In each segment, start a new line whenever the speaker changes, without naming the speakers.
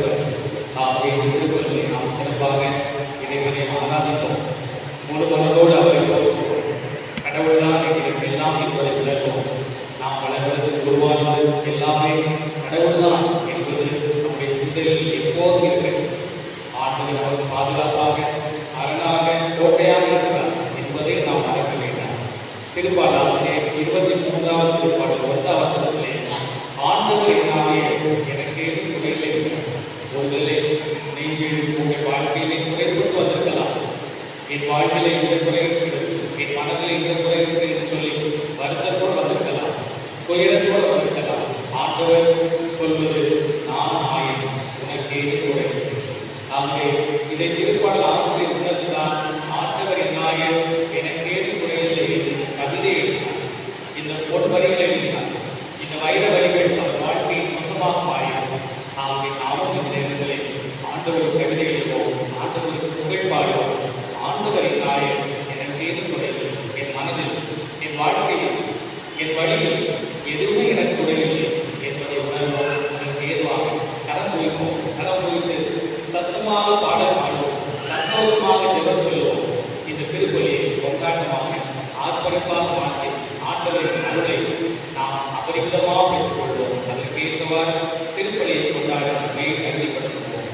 வருவர். ஆகவே திருக்குறளை நாம் சிறப்பாக இறைவனை ஆராதிப்போம். முழு மனதோடு அவரை போற்றுவோம். கடவுள்தான் எங்களுக்கு எல்லாம் என்பதை உணர்வோம். நாம் வளர்வது உருவானது எல்லாமே கடவுள்தான் என்பது நம்முடைய சிந்தையில் எப்போதும் இருக்கிறது. ஆண்டவர் நமக்கு பாதுகாப்பாக அரணாக கோட்டையாக இருக்கிறார் என்பதை நாம் மறக்க வேண்டாம். திருப்பாடல் ஆசிரியர் 23வது திருப்பாடல் 1ஆம் வசனத்திலே ஆண்டவர் என்னாலே எனக்கு குறையில்லை. ஒருவேளை நீங்கள் உங்கள் வாழ்க்கையிலே குறைத்து வந்திருக்கலாம். என் வாழ்க்கையிலே இந்த குறை இருக்கிறது, என் மனதில் இந்த குறை இருக்கிறது என்று சொல்லி வருத்தத்தோடு வந்திருக்கலாம், துயரத்தோடு வந்திருக்கலாம். ஆண்டவர் சொல்வது நான் ஆயன், உனக்கு குறை. ஆகவே இதை திருப்பாடல் ஆசிரியர் உணர்ந்துதான் ஆண்டவர் என்னாயன் எனக்கு குறையில்லை கவிதை எழுதினார். இந்த பொன்வரிகளை எழுதினார். இந்த வைர வரிகள் அவர் வாழ்க்கையின் சொந்தமாக மாறினார். ஆகவே நாமும் இந்த நேரங்களில் ஆண்டவருக்கு கவிதை எழுதுவோம், ஆண்டவருக்கு புகழ் பாடுவோம். ஆண்டவரின் நாயன் எனக்கு குறையில்லை. என் மனதில், என் வாழ்க்கையில், என் வழியில் எதுவுமே எனக்கு குறையில்லை என்பதை உணர்வோம். அதற்கு ஏதுவாக கரம் குவிப்போம். கரம் குவித்து சத்தமாக பாடல் பாடுவோம், சந்தோஷமாக ஜெபம் சொல்லுவோம். இந்த திருப்பலியை கொண்டாட்டமாக ஆர்ப்பரிப்பாக மாற்றி ஆண்டவரின் அருளை நாம் அபரிமிதமாக பெற்றுக்கொள்வோம். அதற்கு ஏற்றவாறு திருப்பலியை கொண்டாட நம்மை கருதிப்படுத்துவோம்.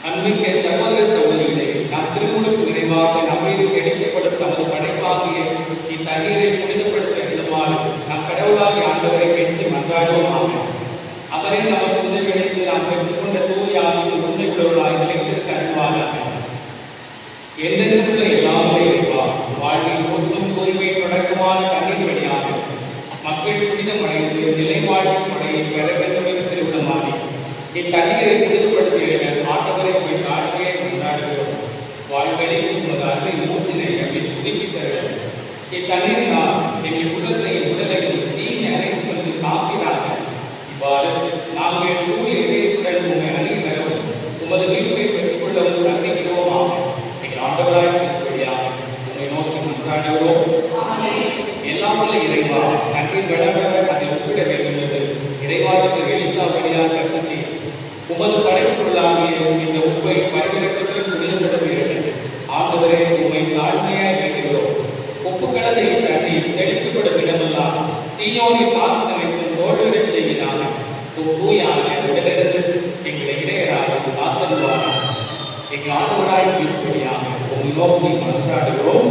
அன்பிற்க சகோதர சகோதரிகளை, நாம் திருமுழுக்கு நிறைவாக நம்மீது கிடைக்கப்படும் தமது படைப்பாகிய இத்தண்ணீரை புனிதப்படுத்த விதமாக நம் கடவுளாகிய ஆண்டவரை பெற்று மன்றாடுவோமாக. அவரை நமக்கு உதவியளித்து நாம் பெற்றுக்கொண்ட தூயாவின் உண்மையுள்ளவர்களாய் நிலைத்திருக்க அறிவாளாக. எந்தெந்த எல்லாமே இருப்பார் வாழ்வில் ஒன்றும் தூய்மை தொடக்கமான தண்ணீர் வழியாக மக்கள் புனிதம் அடைந்து நிலை வாழ்வின் முறையை பெற வேண்டும் என்று திருவிழமாறி இத்தண்ணீரை புனிதப்படுத்திய ஆண்டவரை போய் தாழ்மையை கொண்டாடுகிறோம். வாழ்களை உமது அருமை மூச்சினை எம்மை புதுப்பித்த வேண்டும். இத்தண்ணீரினால் எங்கள் உள்ளத்தை உடலையும் தீமை அனைத்து வந்து காக்கிறாக. இவ்வாறு நாங்கள் தூய இதயத்துடன் உண்மை அணிய பெறவும் உமது மீட்பை பெற்றுக்கொள்ளவும் நம்பிக்கிறோமாக. எங்கள் ஆண்டவராய் பேசுவடியாக உண்மை நோக்கி மன்றாடுகிறோம். எல்லாம் உள்ள இறைவா, நன்றி கடவுள அதில் ஒப்பிட வேண்டும் என்று இறைவாக்கு எலிசா வழியாக கருத்தி உமது படைப்புள்ளாகிய இந்த உப்பை பரிவிறக்கத்தில் புனிதப்படுத்துகிறது. ஆண்டவரே, உண்மை தாழ்மையாய் வேண்டுகிறோம். உப்பு கலந்த இத்தண்ணீர் தெளிக்கப்படும் இடமெல்லாம் தீயோனை தாக்கு நினைக்கும் தோல்வியச் செய்கிறாங்க. தூயான உடலிருந்து எங்களை இடையராக காத்தருவாங்க. எங்கள் ஆண்டவராய் பேசுவடியாக உங்கள் நோக்கி மன்றாடுகிறோம்.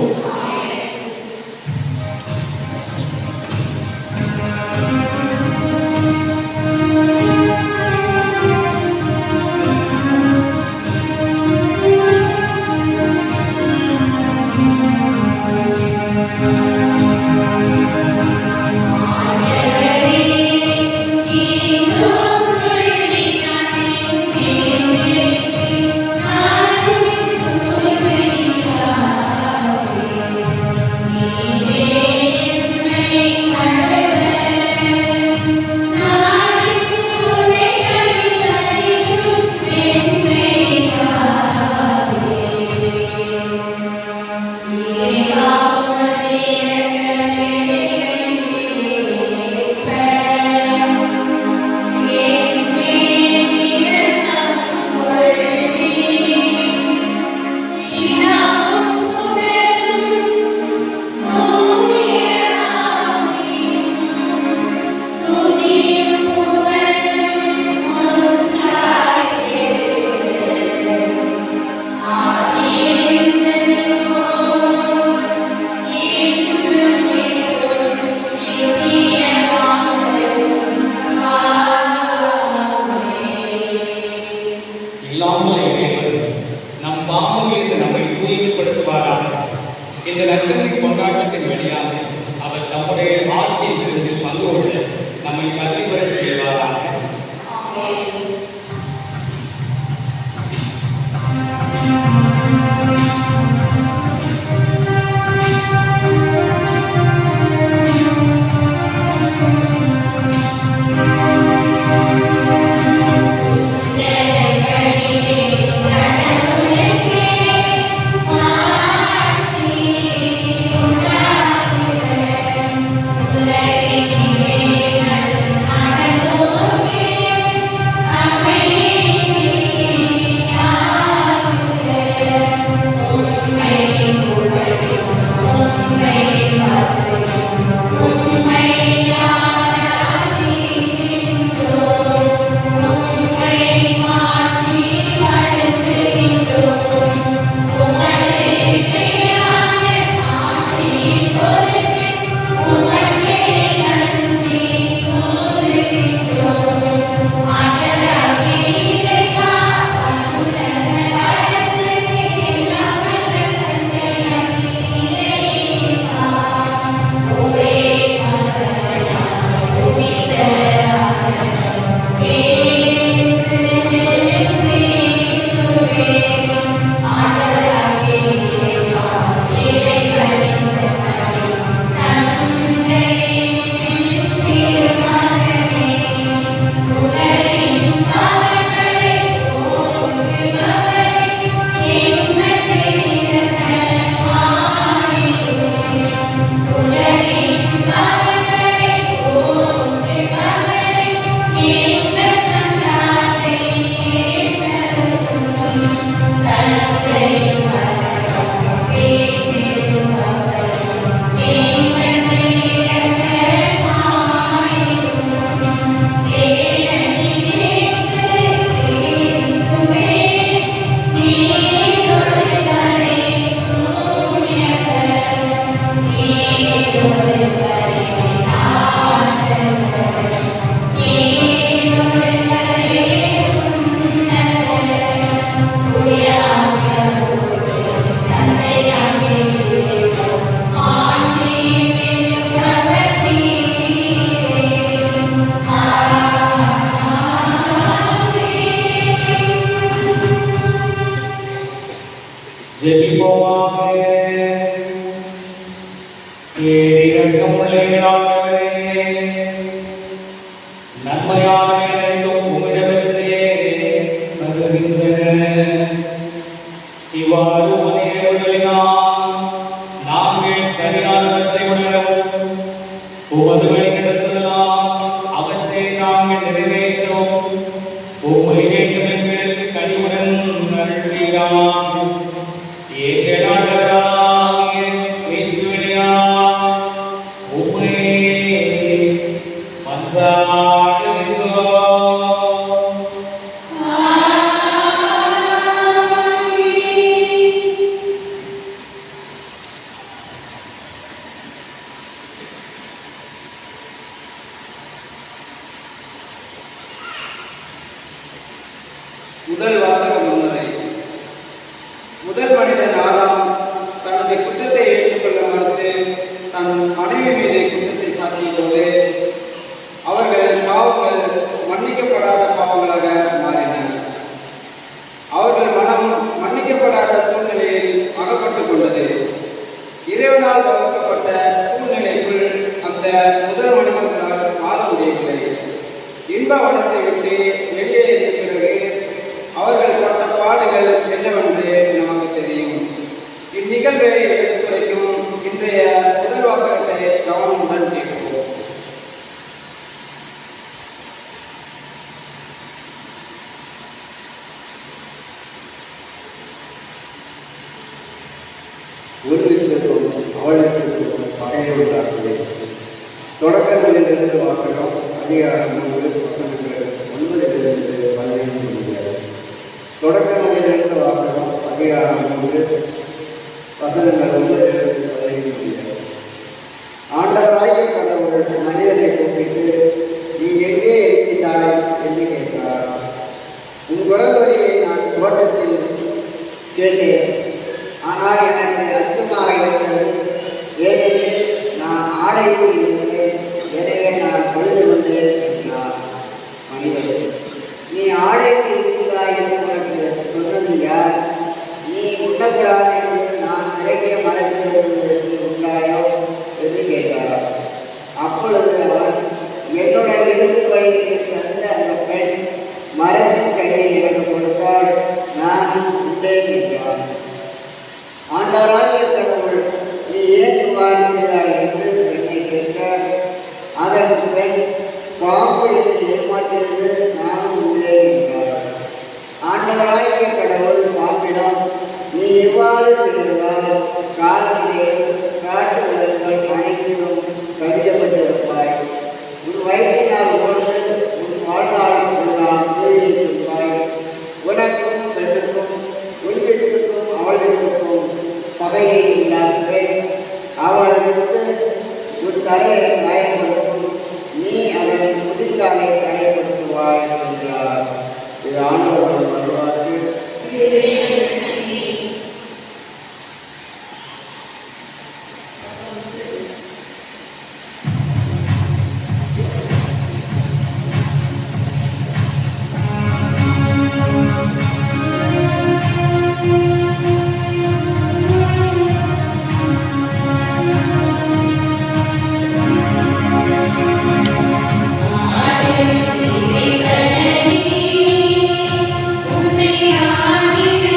இந்த நற்கருணை கொண்டாட்டத்தின் வழியாக அவர் நம்முடைய ஆட்சியின் விருந்தில் பங்கு கொள்ள நம்மை கல்வி பெறச் செய்வாராக.
Let
ஜெபிப்போமாக. இரக்கமுள்ள ஆண்டவரே, நன்மையானவை அனைத்தும் உம்மிடமிருந்தே வருகின்றன. இவ்வாறு உமது ஏவுதலினால் நாங்கள் சரியானவற்றை உணரவும் உமது வழிநடத்துதலால் அவற்றை நாங்கள் நிறைவேற்றவும் உம்மை வேண்டும் எங்களுக்கு கனிவுடன் அருள்வீராக. எங்கள் ஆண்டவராகிய கிறிஸ்துவினால் உம்மை மன்றாடுகிறோம்.
முதல் வாசக முன்னுரை. முதல் மனிதன் ஆதாம் தனது குற்றத்தை ஏற்றுக்கொள்ள மறுத்து தன் மனைவி மீது குற்றத்தை சாத்திய போது அவர்கள் பாவங்கள் மன்னிக்கப்படாத பாவங்களாக மாறின. அவர்கள் மனம் மன்னிக்கப்படாத சூழ்நிலையில் அகப்பட்டுக் கொண்டது. இறைவனால் வகுக்கப்பட்ட சூழ்நிலைக்குள் அந்த முதல் மனிதர்களால் வாழ முடியவில்லை. இன்ப வனத்தை விட்டு வெளியேறிய பிறகு அவர்கள் பட்ட பாடுகள் என்னவென்று நமக்கு தெரியும். இந்நிகழ்வை எடுத்துரைக்கும் இன்றைய முதல் வாசகத்தை கவனமுடன் கேட்போம்.
ஒருவருக்கும் அவளுக்கும் பகையை உண்டாக்குது. தொடக்கங்களிலிருந்து வாசகம் அதிகாரம் 3 வசனங்கள் 9-15 முடிகிறது. தொடக்கங்களிலிருந்து வாசகம் அதிகாரம் 3 வசனங்கள் 9-15 முடிகிறது. ஆண்டவராகிய கடவுள் மனிதனை கூப்பிட்டு, நீ எங்கே இருக்கின்றாய் என்று கேட்டார். உன் குரல் வரியை நான் தோட்டத்தில் கேட்டேன், ஆனால் எனக்கு அச்சமாக இருந்தது, ஏனெனில் நான் ஆடையில் இருந்தேன், எனவே நான் பொழுது கொண்டேன் என்றார். மனிதன், நீ ஆடையில் இருக்கிறாய் என்று உனக்கு சொன்னது யார்? நீ உண்ணக்கூடாது என்று நான் விளக்கிய மரத்திலிருந்து நீ உண்டாயோ என்று கேட்டார். அப்பொழுது அவன், என்னுடன் இருக்கும்படி தந்த அந்த பெண் மரத்தின் கையை எனக்கு கொடுத்தால் நான் உண்டேன் என்றான். ஆண்டவராகிய கடவுள், நீ ஏன் வாழ்கிறாய் என்று பெண்ணை கேட்க, அதற்கு பெண், பாம்பு என்னை ஏமாற்றியது, நானும் உள்ளேன் என்றார். ஆண்டவராகிய கடவுள் பாம்பிடம், நீ எவ்வாறு செய்ததால் கால்நடைகள் காட்டு விலங்குகள் அனைத்திலும் கடிக்கப்பட்டிருப்பாய், உன் வயிற்றினால் உணர்ந்து உன் வாழ்நாள் எல்லாம் உபயோகித்திருப்பாய். உனக்கும் பெண்ணுக்கும் உன் வித்துக்கும் அவள் வித்துக்கும் பகையை உண்டாக்குவேன். அவள் வித்து உன் தலையை காயப்படுத்தும், நீ அதன் முதிர்காலை காயப்படுத்துவாய் என்றார். இது ஆண்டவரின் நல்வாக்கு.
உன்னை ஆடின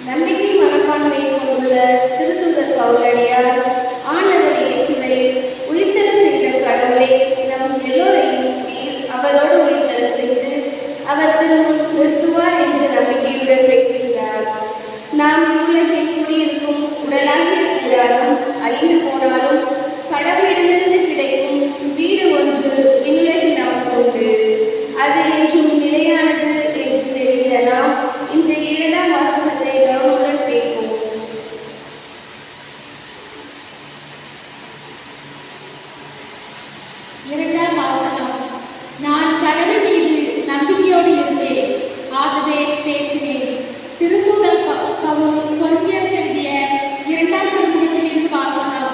நம்பிக்கை மனப்பான்மையை கொண்டுள்ள திருத்தூதர் பவுலடியார் ஆண்டவர் இயேசுவை உயிர்த்தெழ செய்த கடவுளை நம் எல்லோரையும் அவரோடு உயிர்த்தெழ செய்து அவர் திருமுன் நிறுத்துவார் என்ற நம்பிக்கையுடன் பேசுகிறார். நாம் இவ்வுலகில் குடியிருக்கும் உடலாகிய கூடாரம் அழிந்து போனாலும் கடவுளிடமிருந்து கிடைக்கும் வீடு ஒன்று இவ்வுலகில் நமக்கு உண்டு. அது என்றும் நிலையானது என்று தெரிந்த நாம் இன்றைய 7ஆம் வாசகத்தை கவனமுடன் கேட்போம்.
இரண்டாம் வாசகம். நான் கடவுள் மீது நம்பிக்கையோடு இருந்தேன், ஆகவே பேசினேன். திருத்தூதர் பவுல் கொரிந்தியருக்கு எழுதிய 2ஆம் திருமுகத்திலிருந்து வாசகம்.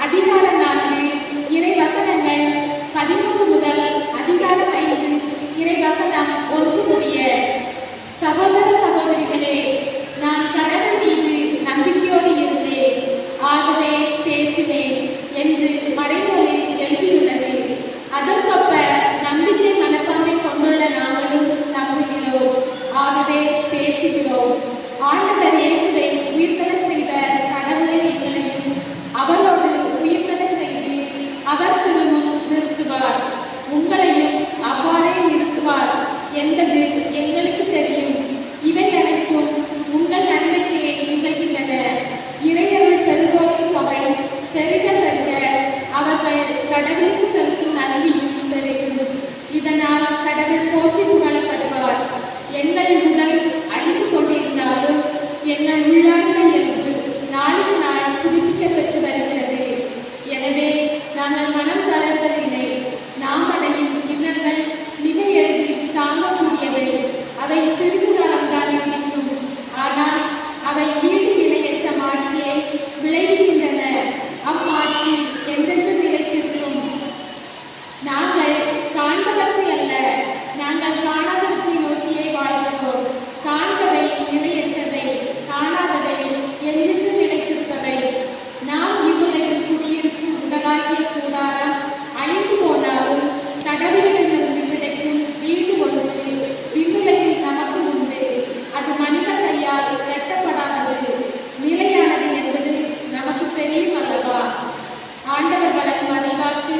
அதிகாரம் 4 இறை வசனங்கள் 13 முதல் அதிகாரம் 5 இறை வசனம் 1 முடிய. சகோதர சகோதரிகளே, நான் கடவுள் மீது நம்பிக்கையோடு இருந்தேன், ஆகவே பேசினேன் என்று மறைநூலில் எழுதியுள்ளது. அதற்கொப்ப நம்பிக்கை மனப்பான்மை கொண்டுள்ள நாங்களும் நம்புகிறோம், ஆகவே பேசுகிறோம். ஆண்டவர் இயேசுவை உயிர்த்தெழச் செய்த கடவுளை எங்களையும் அவரோடு உயிர்த்தெழச் செய்து அவர் திருமுன் நிறுத்துவார், உங்களையும் அவ்வாறே நிறுத்துவார் என்பது எங்களுக்கு தெரியும். இவை அனைத்தும் உங்கள் நன்மைக்கே நிகழ்கின்றன. இறையருள் பெறுவோரின் தொகை பெருக பெருக அவர்கள் கடவுளுக்கு செலுத்தும் நன்றியும் பெருகும். இதனால் கடவுள் போற்றி புகழப்படுவார். எங்கள் உடல் அழிந்து கொண்டிருந்தாலும் எங்கள் உள்ளார்ந்த இயல்பு நாளுக்கு நாள் புதுப்பிக்க பெற்று வருகிறது. எனவே நாங்கள் மனம் தளர்வதில்லை. நாம் அடையும் இன்னல்கள் மிக எளிதில் தாங்கக்கூடியவை. அவை சிறிது காலம்தான் இருக்கும், ஆனால் அவை ஈடு இணையற்ற மாட்சியை விளைவிக்கின்றன. அம்மாட்சி என்றென்று நிலைத்திருக்கும். நாங்கள் காண்பவற்றை அல்ல, நாங்கள் காணாதவற்றை நோக்கியே வாழ்கிறோம். காண்பவை நிலையற்றவை, காணாதவை என்றென்று நிலைத்திருப்பவை. நாம் இவ்வுலகில் குடியிருக்கும் உடலாகிய கூடாரம் அழிந்து போனாலும் கடவுளிடமிருந்து கிடைக்கும் வீடு ஒன்று விண்ணுலகில் நமக்கு உண்டு. அது மனித கையால் கட்டப்படாதது, நிலையானது என்பது நமக்கு தெரியும் அல்லவா? ஆண்டவர் வழங்கும் அருள்வாக்கு.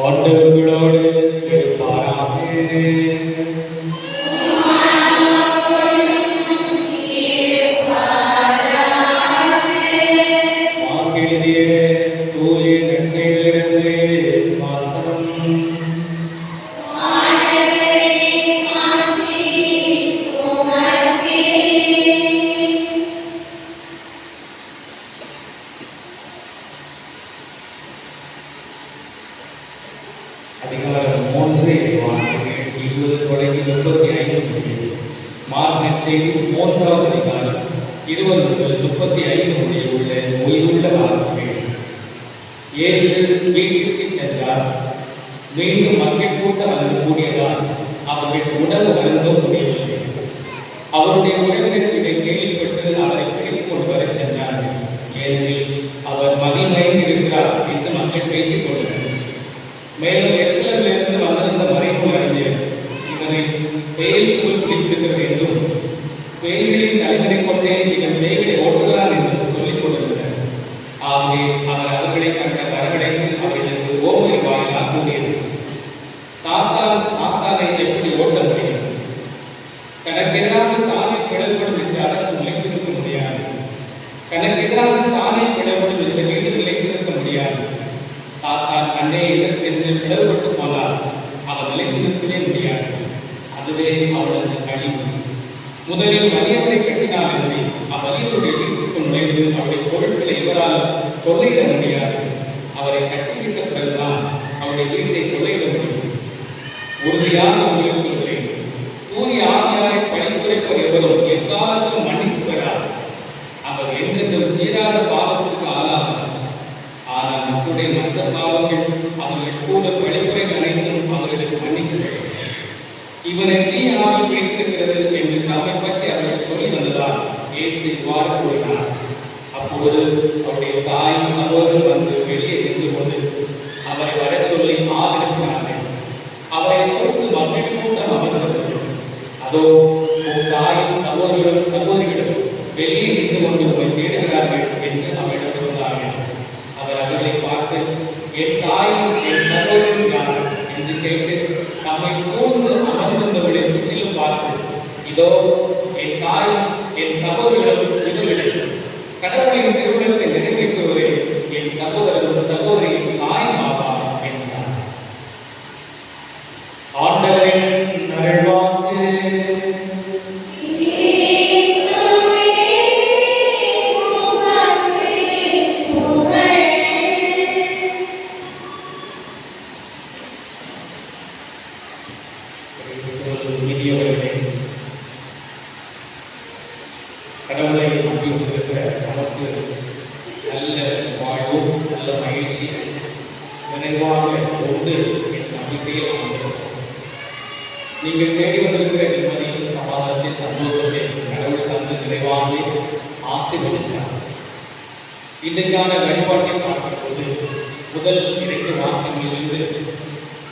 ஆண்டவர்களோடு இருப்பாராக. மார்க்கெழுதிய தூய நற்செய்தியிலிருந்து வாசகம். அதிகாரம் 3 20 தொடங்கி 35 மார்க் நற்செய்தி 3ஆவது அதிகாரம் 20 முதல் 35 முடிய உள்ள உயிருள்ள வார்த்தைகள். இயேசு வீட்டிற்கு சென்றார். மீண்டும் மக்கள் கூட்டம் வந்து கூடியதால் அவர்கள் உணவு அருந்த முடியவில்லை. அவருடைய உறவினர் இதை கேள்விப்பட்டு அவரை பிடித்துக் கொண்டு வர சென்றார்கள். ஏனெனில் அவர் மதிமயங்கி இருக்கிறார் என்று மக்கள் பேசிக் கொண்டனர். மேலும் எருசலேமிலிருந்து வந்திருந்த மறைநூல் அறிஞர் இவனை பெயல்செபூல் பிடித்திருக்கிறது என்றும் பேய்களின் தலைவனை கொண்டே இவன் பேய்களை ஓட்டுகிறான் என்றும் சொல்லிக் கொண்டிருந்தனர். ஆகவே அவர் அவர்களை கண்ட வரவழைத்து அவர்களுக்கு ஓமை வாயிலாக கூறியது, சாத்தானை எப்படி ஓட்ட முடியும்? தனக்கு எதிராக தானே பிளவுபடும் என்று அரசு நிலைத்திருக்க முடியாது. தனக்கு எதிராக தானே பிளவுபடும் என்று வீடு நிலைத்திருக்க முடியாது. சாத்தான் கண்ணே எதிர்த்து பிளவுபட்டு போனால் அவர் நிலைத்து நிற்கவே முடியாது. அதுவே அவளது கழிவு. முதலில் வலியவரை கட்டினால் என்று அவ்வலியவருடைய வீட்டுக்குள் நுழைந்து அவருடைய பொருட்களை இவரால் கொள்ளையிட முடியாது. அவரை கட்டிவிட்ட பிறகுதான் அவருடைய வீட்டை கொள்ளையிட முடியும். உறுதியாக உங்களுக்கு சொல்கிறேன், தூய ஆவியாரை பணித்துரைப்பவர் எவரும் எக்காலத்திலும் மன்னிப்பு பெறார். அவர் எந்தெந்த தீராத பாவத்திற்கு ஆளாகிறார். ஆனால் மக்களுடைய மற்ற பாவங்கள் அவர்கள் கூட பழிப்புரை அனைத்தும் அவர்களுக்கு மன்னிக்கப்படும். இவனை தீ ஆவி பிடித்திருக்கிறது என்று நம்மை பற்றி அவர்கள் சொல்லி வந்ததால் இயேசு இவ்வாறு கூறினார். அப்பொழுது அவருடைய தாயும் சகோதரர் வந்து வெளியே நின்று கொண்டு அவரை வர சொல்லி ஆதரிக்கிறார்கள். அவரை சூழ்ந்து மக்கள் கூட்டம் அமர்ந்தது. அதோ உன் தாயும் சகோதரிகளும் வெளியே நின்று கொண்டு உங்களை தேடுகிறார்கள் என்று அவரிடம் சொன்னார்கள். அவர் அவர்களை பார்த்து, என் தாயும் என் சகோதரரும் யார் என்று கேட்டு நம்மை சூழ்ந்து அமர்ந்திருந்தவர்களை சுற்றிலும் பார்த்து, இதோ என் தாயும் என் சகோதரர்களும் விடுவில்லை. கடவுளின் திருவிழத்தை நிறைவேற்றுவதே என் சகோதரரும் சகோதரியின் தாயும் ஆவார் என்றார். ஆண்டவரின் அருள்வாக்கு. கடவுளை நம்பி கொண்டிருக்கிற நமக்கு நல்ல வாழ்வும் நல்ல மகிழ்ச்சி நிறைவாக உண்டு என்ற நம்பிக்கையில் அமைந்திருக்கிறோம். நீங்கள் தேடி வந்திருக்கிற நிம்மதியும் சமாதானத்தை சந்தோஷத்தை கடவுள் தந்து நிறைவாக ஆசீர்வதிக்கிறார். இன்றைக்கான வழிபாட்டை பார்க்கும்போது முதல் 2 வாசகங்களிலிருந்து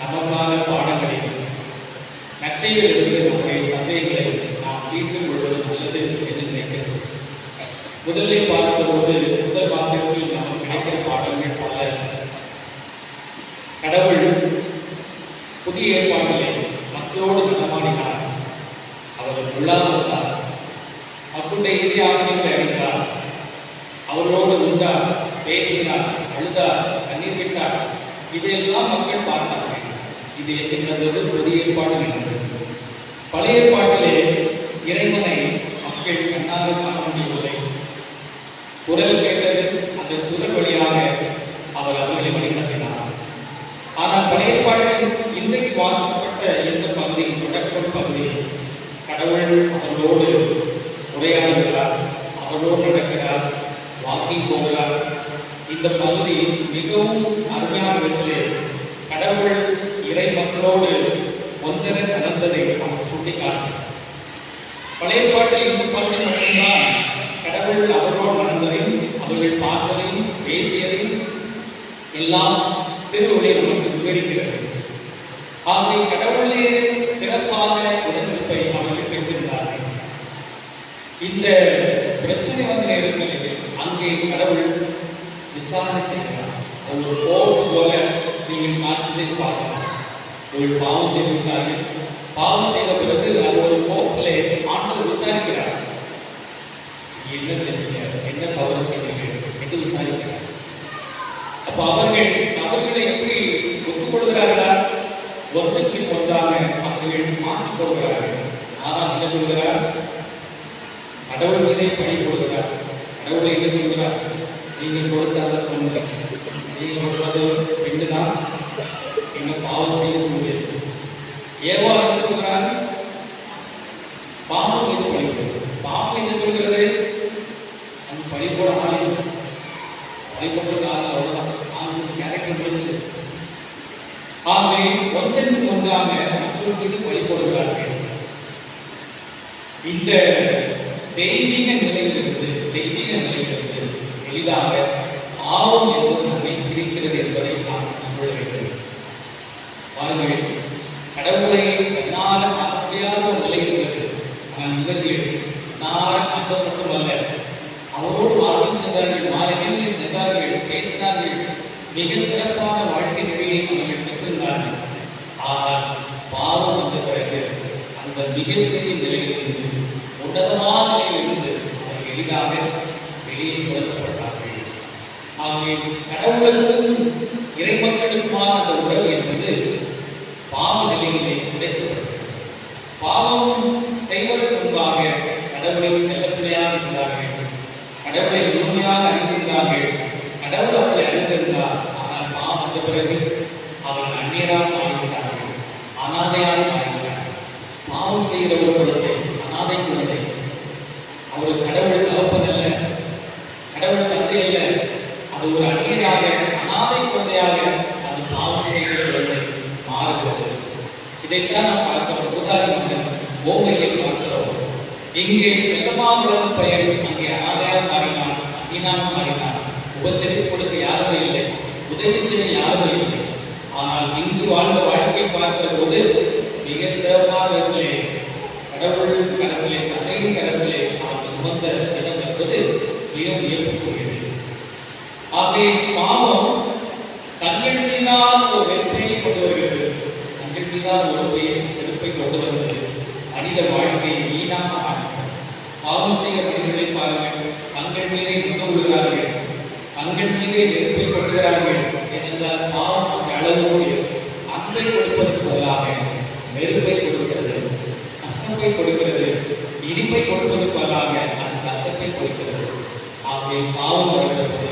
நமக்கான பாடங்களை நற்செய்தியிலிருந்து நம்முடைய சந்தேகங்களை நாம் தீர்த்து கொள்வது நல்லது என்று நினைக்கிறது. முதலில் பார்க்கும்போது முதல் வாசகத்தில் நமக்கு கிடைக்கிற பாடங்கள் பல. கடவுள் புதிய ஏற்பாட்டிலே மக்களோடு நடமாடினார். அவர் உள்ளாதார். மக்களுடைய இறுதி ஆசைகளை அறிந்தார். அவர்களோடு உண்டார், பேசினார், அழுதார், கண்ணீர் விட்டார். இதையெல்லாம் மக்கள் பார்த்தார்கள். இது என்னது புதிய ஏற்பாடு என்பது. பழைய ஏற்பாட்டிலே இறைவனை மக்கள் கண்ணாக காண முடியவில்லை. குரல் கேட்டது, அந்த குரல் வழியாக அவர் அவர்களை வழிநடத்தினார். ஆனால் பழைய ஏற்பாட்டில் இன்றைக்கு வாசிக்கப்பட்ட இந்த பகுதி, தொடக்கம் பகுதி, கடவுள் அவர்களோடு உரையாடுகிறார், அவர்களோடு நடக்கிறார், வாக்கிங் போகிறார். இந்த பகுதி மிகவும் அருமையான விதத்திலே கடவுள் இறை மக்களோடு ஒன்றரை கலந்ததை அவர் சுட்டிக்காட்டினார். பழைய பாட்டில் இந்த பகுதி மட்டும்தான் கடவுள் அவர்களோடு நடந்ததையும் அவர்கள் பார்த்ததையும் பேசியதையும் எல்லாம் திருவுரை நமக்கு விவரிக்கிறது. ஆகவே கடவுளே சிறப்பான உடன்பிடிப்பை அவர்கள் பெற்றிருந்தார்கள். இந்த பிரச்சனை வந்த நேரங்களில் அங்கே கடவுள் விசாரணை செய்கிறார். ஒரு கோர்ட் போல நீங்கள் காட்சி செய்து பார்க்கலாம். ஒரு பாவம் செய்திருக்கிறார்கள். பாவம் செய்த பிறகு அது ஒரு கோர்ட்டில் ஆண்டவர் விசாரிக்கிறார். என்ன செஞ்சீங்க, என்ன தவறு செய்தீங்க என்று விசாரிக்கிறார். அப்போ அவர்களை எப்படி ஒத்துக்கொள்கிறார்களா? ஒன்றுக்கு ஒன்றாக அவர்கள் மாற்றிக் கொள்கிறார்கள். ஆனால் என்ன சொல்கிறார்? கடவுள் மீதை பழி கொடுக்கிறார். கடவுளை என்ன சொல்கிறார்? நீங்கள் கொடுத்த அந்த பொண்ணு, நீங்கள் கொடுத்தது பெண்ணு தான் நீங்கள் பாவம் செய்ய முடியாது. ஏவா என்ன சொல்கிறார்? பாவம் மீது பழி. பாவம் என்ன சொல்கிறது? ஆகவே ஒன்றன் ஒன்றாக மற்றொருக்கு வழி கொடுக்கிறார்கள். இந்த தெய்வீக நிலையிலிருந்து எளிதாக பாவம் என்பது நம்மை பிரிக்கிறது என்பதை நாம் சொல்ல வேண்டும். பாருங்கள், கடவுளை கண்ணால காண முடியாத ஒரு நிலை உள்ளது. ஆனால் இவர்கள் கண்ணால காண்பது மட்டுமல்ல, அவரோடு வாழ்க்கை சென்றார்கள், மாலைகளில் சென்றார்கள், பேசினார்கள், மிக சிறப்பான வாழ்க்கை நிலையை அவர்கள் பெற்றிருந்தார்கள். ஆனால் பாவம் வந்த பிறகு அந்த மிகப்பெரிய நிலையிலிருந்து, உன்னதமான நிலையிலிருந்து அவர்கள் எளிதாக வெளியே துரத்தப்பட்டார்கள். ஆகவே கடவுளுக்கும் இறைமக்களுக்குமான அந்த உறவு என்பது பாவ நிலையிலே உடைக்கப்பட்டது. பாவம் செய்வதற்கு முன்பாக கடவுளை செல்லப்பிள்ளையாக இருந்தார்கள், கடவுளை முழுமையாக அறிந்திருந்தார்கள், கடவுள் அவர்களை அறிந்திருந்தார். ஆனால் பாவம் வந்த பிறகு அவர்கள் அந்நியராக மாறிவிட்டார்கள், அனாதையாக மாறிவிட்டார்கள். பாவம் செய்கிற ஒரு குழந்தை அனாதை குழந்தை, அவர் கடவுள் தகப்பனல்ல, கடவுள் தந்தை அல்ல, அது ஒரு அந்நியராக அனாதை குழந்தையாக அது பாவம் செய்கிற குழந்தை மாறுகிறது. இதைத்தான் நாம் பார்க்கிறோம். உதாரணமாக ஓமையில் பார்க்கிறோம். இங்கே செல்லமாக வளர்ந்த பெயர் அங்கே அனாதையாக மாறினான், அந்நியனாக மாறினான். உபசரித்து கொடுக்க யாருமே இல்லை, உதவி செய்ய யாருமே இல்லை. ஆனால் இங்கு வாழ்ந்த வாழ்க்கை பார்க்கிற போது மிக சிறப்பாக இருக்கிறே கடவுள் கடவுளை தந்தையின் கடவுளை அவர் சுமந்த இடம் என்பது மிகவும் வியப்புக்குரியது. ஆகவே பாவம் தங்கள் மீதான ஒரு வெறுப்பை கொண்டு வருகிறது, தங்கள் மீதான ஒரு வெறுப்பை கொண்டு வருகிறது, மனித வாழ்க்கையை வீணாக மாற்றுகிறது. பாவம் செய்கிற மனிதர்களை பாருங்கள், தங்கள் மீதே முகம் விடுகிறார்கள், தங்கள் மீதே வெறுப்பை கொள்கிறார்கள். ஏனென்றால் பாவம் அந்த அளவோடு அன்பை கொடுப்பதற்கு பதிலாக வெறுப்பை கொடுக்கிறது, கசப்பை கொடுக்கிறது, இனிப்பை கொடுப்பதற்கு பதிலாக அந்த கசப்பை கொடுக்கிறது. ஆகவே பாவம் வருகிறது,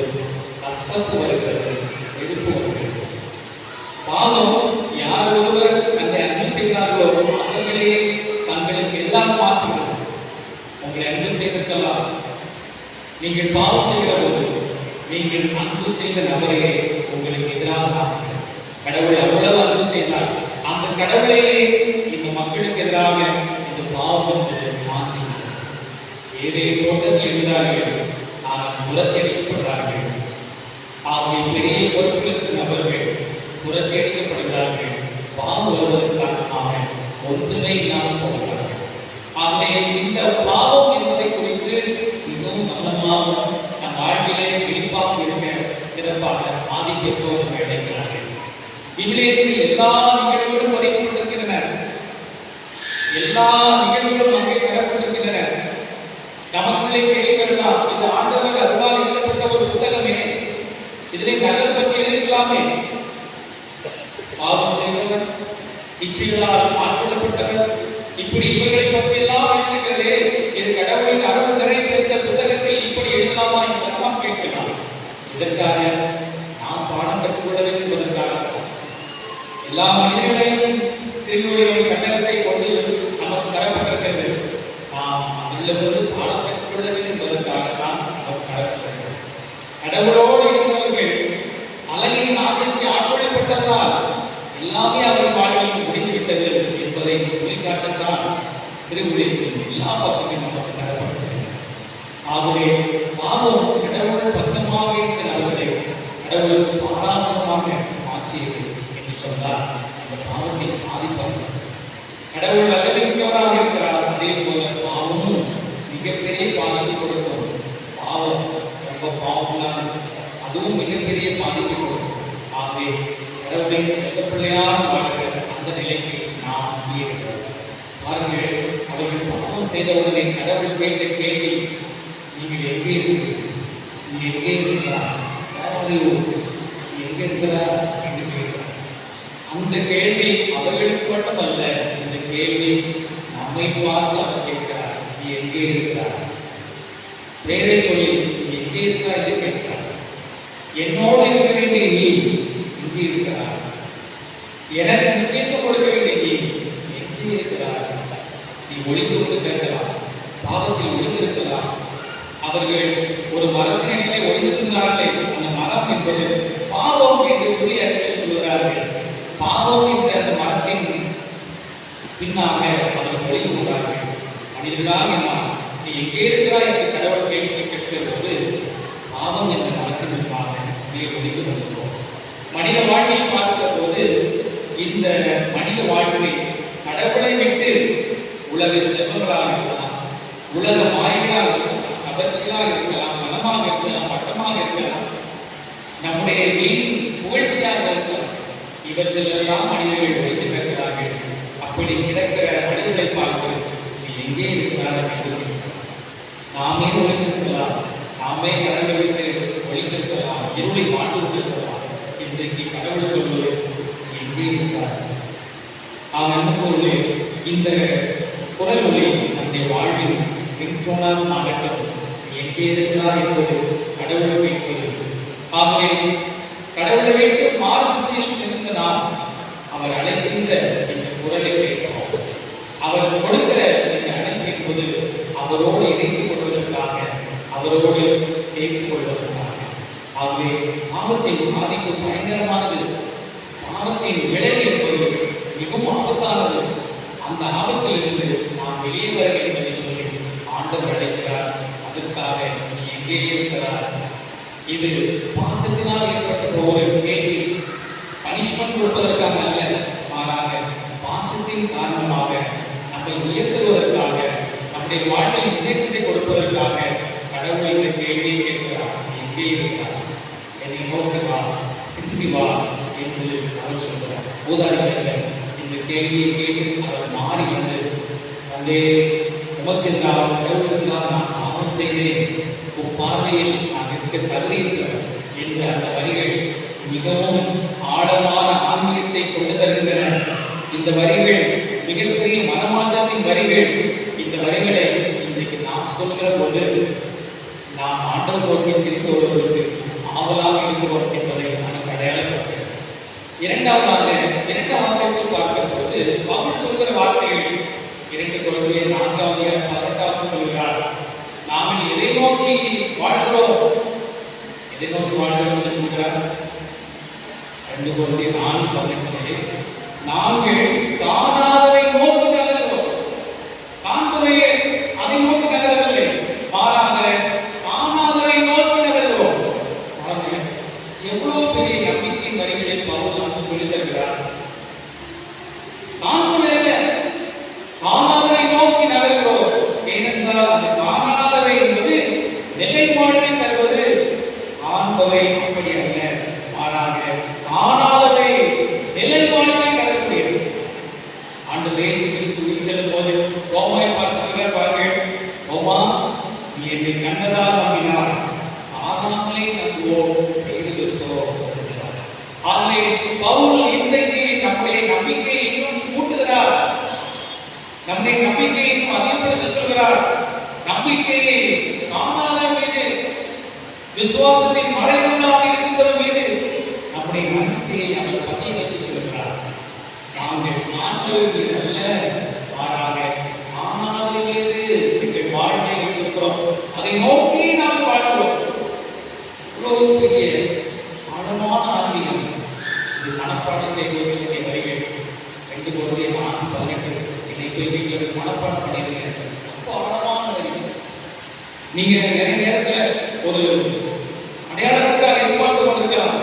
கசப்பு வருகிறது, வெறுப்பு வருகிறது. பாவம் யார் ஒருவர் அந்த அன்பு செய்தார்களோ அவர்களே தங்களுக்கு எதிராக மாற்றுகிறது. உங்களை அன்பு செய்திருக்கலாம், நீங்கள் பாவம் செய்கிற போது நீங்கள் அன்பு செய்த நபரையே உங்களுக்கு எதிராக மாற்றுகிறது. கடவுள் அவ்வளவு அன்பு செய்தார், அந்த கடவுளையே இந்த மக்களுக்கு எதிராக இந்த பாவம் என்பது மாற்றுகிறது. ஏதேனும் தோட்டத்தில் இருந்தார்கள், ஆனால் புறக்கணிக்கப்படுறார்கள். ஆகவே பெரிய பொறுப்பில் நபர்கள் புறக்கணிக்கப்படுகிறார்கள். பாவம் வருவதற்கு காரணமாக ஒன்றுமே இல்லாமல் போகிறார்கள். ஆகவே இந்த பாவம் என்பதை குறித்து மிகவும் கவனமாக நம் வாழ்க்கையிலே விழிப்பாக இருக்க சிறப்பாக ஆதி பெற்றோர்கள் நினைக்கிறார்கள். விவிலியத்தில் எல்லா நிகழ்வுகளும் பதிக்கப்பட்டிருக்கின்றன, எல்லா நிகழ்வுகளும் அங்கே தரப்பட்டிருக்கின்றன. நமக்குள்ளே கேள்விகள்லாம், இது ஆண்டவர் அருளால் எழுதப்பட்ட ஒரு புத்தகமே, இதிலே நல்லது பற்றி எழுதிக்கலாமே. பாவம் செய்தவர், இச்சைகளால் ஆட்கொள்ளப்பட்டவர், இப்படி இவர்களை பற்றி எல்லாம் எழுதியிருக்கிறதே, இது கடவுளின் அருள் நிறைவேற்ற புத்தகத்தில் இப்படி எழுதலாமா என்றெல்லாம் கேட்கலாம். இதற்காக நாம் பாடம் கற்றுக்கொள்ள வேண்டும் என்பதற்காக எல்லா மனிதர்களையும் திருநூலின் கட்டளத்தை கொண்டு நமக்கு தரப்பட்டிருக்கிறது. நாம் அதிலிருந்து பாடம் கற்றுக்கொள்ள வேண்டும் என்பதற்காக தான் நமக்கு தரப்பட்டிருக்கிறது. கடவுளோடு இருந்தவர்கள் அழகின் ஆசைக்கு ஆட்கொள்ளப்பட்டதால் எல்லாமே அவர்கள் வாழ்வில் முடிந்துவிட்டது என்பதை சொல்லிக்காட்டத்தான் திருவுரையில் எல்லா பக்கமும் நமக்கு தரப்பட்டிருக்கிறது. ஆகவே பாவம் கடவுள் பக்கமாக இருக்கிற அவர்களை கடவுளுக்கு பாராமுகமாக மாற்றியது என்று சொன்னால் அந்த பாவத்தை பாதிப்பார்கள். கடவுள் நல்லவிக்கவராக இருக்கிறார், அதே போல பாவமும் மிகப்பெரிய பாதிப்பை கொடுக்கும். பாவம் ரொம்ப பாவம்தான், அதுவும் மிகப்பெரிய பாதிப்பை கொடுக்கும். ஆகவே கடவுளை செல்லப்பிள்ளையாக வாழ்கிற அந்த நிலைக்கு நாம் இருக்கிறோம். பாருங்கள், அவர்கள் பாவம் செய்தவுடனே கடவுள் கேட்ட கேள்வி, நீங்கள் எங்கே இருக்கிறீர்கள், நீ எங்கே இருக்கிறார், யாராவது எங்கே இருக்கிறார் என்று கேட்கிறார். அந்த கேள்வி அவர்களுக்கு மட்டுமல்ல, இந்த கேள்வி நம்மை பார்த்து அவர் கேட்கிறார், நீ எங்கே இருக்கிறார், பேரை சொல்லி நீ எங்கே இருக்கிறார் என்று கேட்கிறார். என்னோடு இருக்க வேண்டிய நீ எங்கே இருக்கிறார், எனக்கு முக்கியத்துவம் கொடுக்க வேண்டிய நீ எங்கே இருக்கிறார். நீ ஒளிந்து கொண்டு கேட்கலாம், பாவத்தில் ஒளிந்திருக்கலாம். அவர்கள் ஒரு மரத்தினை ஒளிந்திருந்தார்களே, அந்த மரம் என்பது பாவம் என்று புதிய சொல்கிறார்கள். பாவம் பின்னாக அவர்கள் வழி கொண்டார்கள். மனிதர்களாக நான் நீ எங்கே இருக்கிறாய் என்று கடவுள் கேள்வி கேட்கிற போது பாவம் என்ற நடத்திற்காக ஒழித்து வந்துள்ளோம். மனித வாழ்க்கையை பார்க்கிற போது இந்த மனித வாழ்க்கை கடவுளை விட்டு உலக செல்வங்களாக இருக்கலாம், உலக மாயங்களாக இருக்கலாம், கவர்ச்சிகளாக இருக்கலாம், மனமாக இருக்கலாம், வட்டமாக இருக்கலாம், நம்முடைய வீண் புகழ்ச்சியாக இருக்கலாம், இவற்றிலெல்லாம் மனிதர்கள் வைத்து கிடக்கிறார்கள். அப்படி கிடக்கிற மனிதர்களை பார்த்து நீ எங்கே இருக்கிறார்கள்? நாமே ஒழித்திருக்கலாம், நாமே கடவுளை விட்டு ஒழித்திருக்கலாம், இருளை மாண்டு கொண்டிருக்கலாம். இன்றைக்கு கடவுள் சொல்வது எங்கே இருக்கிறார்கள்? அவன் இந்த குரல் ஒளி நம்முடைய வாழ்வில் மின்தோணாமல் ஆகட்டும். எங்கே இருக்கிறார் என்பது கடவுளை வைப்பது. ஆகவே கடவுளை வைத்து மாறு திசையில் சென்ற நாம் அவர் அழைக்கின்ற இந்த குரலை கேட்கிறோம். அவர் கொடுக்கிற இந்த அழைப்பு என்பது அவரோடு இணைத்துக் கொள்வதற்காக, அவரோடு சேர்த்துக் கொள்வதற்காக. ஆகவே பாவத்தின் பாதிப்பு பயங்கரமானது. பாவத்தின் விளைவு என்பது மிகவும் ஆபத்தானது. அந்த ஆபத்திலிருந்து நாம் வெளியே வர வேண்டும் என்று சொல்லி ஆண்டவர் அழைக்கிறார். அதற்காக நீ எங்கே இருக்கிறார்? இது பாசத்தினால் ஏற்பட்ட ஒரு கேள்வி. பனிஷ்மெண்ட் கொடுப்பதற்காக அல்ல, மாறாக பாசத்தின் காரணமாக நம்மை உயர்த்துவதற்காக, நம்முடைய வாழ்வில் முன்னேற்றத்தை கொடுப்பதற்காக கடவுள் இந்த கேள்வியை கேட்கிறார். எங்கே இருக்கிறார்? என்னை நோக்கி வா, திரும்பி வா என்று அவர் சொல்கிறார். ஊதாரிகள் இந்த கேள்வியை கேட்டு அவர் மாறி வந்து தந்தை உமக்கென்றால் கடவுளுக்கென்றால் நான் பாவம் செய்தேன், பார்வையில் நான் இருக்க தகுதியில்லை என்ற அந்த வரிகள் மிகவும் ஆழமான ஆன்மீகத்தை கொண்டு தருகின்றன. இந்த வரிகள் மிகப்பெரிய மனமாற்றத்தின் வரிகள். இந்த வரிகளை இன்றைக்கு நாம் சொல்கிற போது நாம் ஆண்டவர் நோக்கில் திரும்ப வருவதற்கு ஆவலாக இருக்கிறோம் என்பதை நான் அடையாளப்படுத்துகிறேன். இரண்டாம் வாசகத்தில் பார்க்கிற போது பவுல் சொல்கிற வார்த்தைகள் 2 கொரிந்தியர் 4:18 சொல்கிறார். நாம் எதை நோக்கி வாழ்கிறோம்? எதை நோக்கி வாழ்கிறோம் என்று சொல்கிறார். 2 கொரிந்தியர் 4:18 நாங்கள் காணாதவை நோக்கி நகர்கிறோம். காண்பவையே அதை நோக்கி நகரவில்லை, மாறாக காணாதவை நோக்கி நகர்கிறோம். எவ்வளவு பெரிய நம்பிக்கையின் வரிகளை பவுல் நமக்கு சொல்லித் தருகிறார். காணாதவை நோக்கி நகர்கிறோம். ஏனென்றால் அது காணாதவை என்பது நிலை வாழ்வை தருவது, காண்பவை அப்படி அல்ல, மாறாக காணாதவை நிலை வாழ்வை தரக்கூடியது. ஆண்டவர் இயேசு கிறிஸ்து உயிர்த்தெழும் போது ரோமாவை பார்த்து பாருங்கள், ரோமா நீ என்னை கண்டதால் நம்பினார், காணாமலே நம்புவோம் என்று சொல்கிறோம். ஆகவே பவுல் இன்றைக்கு நம்முடைய நம்பிக்கையை இன்னும் கூட்டுகிறார், நம்முடைய நம்பிக்கையை இன்னும் அதிகப்படுத்த சொல்கிறார். நம்பிக்கையை காணாத மீது, விசுவாசத்தின் மறைவுகளாக இருந்தவர் மீது நம்முடைய நம்பிக்கையை அவர் பதிய வைத்து சொல்கிறார். நாங்கள் காண்பவர் மீது அல்ல, மாறாக காணாத மீது எங்கள் வாழ்வை இருக்கிறோம், அதை நோக்கி நாம் வாழ்கிறோம். இவ்வளவு பெரிய ஆழமான ஆன்மீகம். இது மனப்பாடம் செய்வதற்கு வரிகள் 2 கொரிந்தியர் 4:18 இன்னைக்கு மனப்பாடம் பண்ணிருக்கேன். ரொம்ப ஆழமான வரிகள். நீங்க நிறைய நேரத்தில் ஒரு அடையாளத்துக்காக எதிர்பார்த்து கொண்டிருக்கலாம்,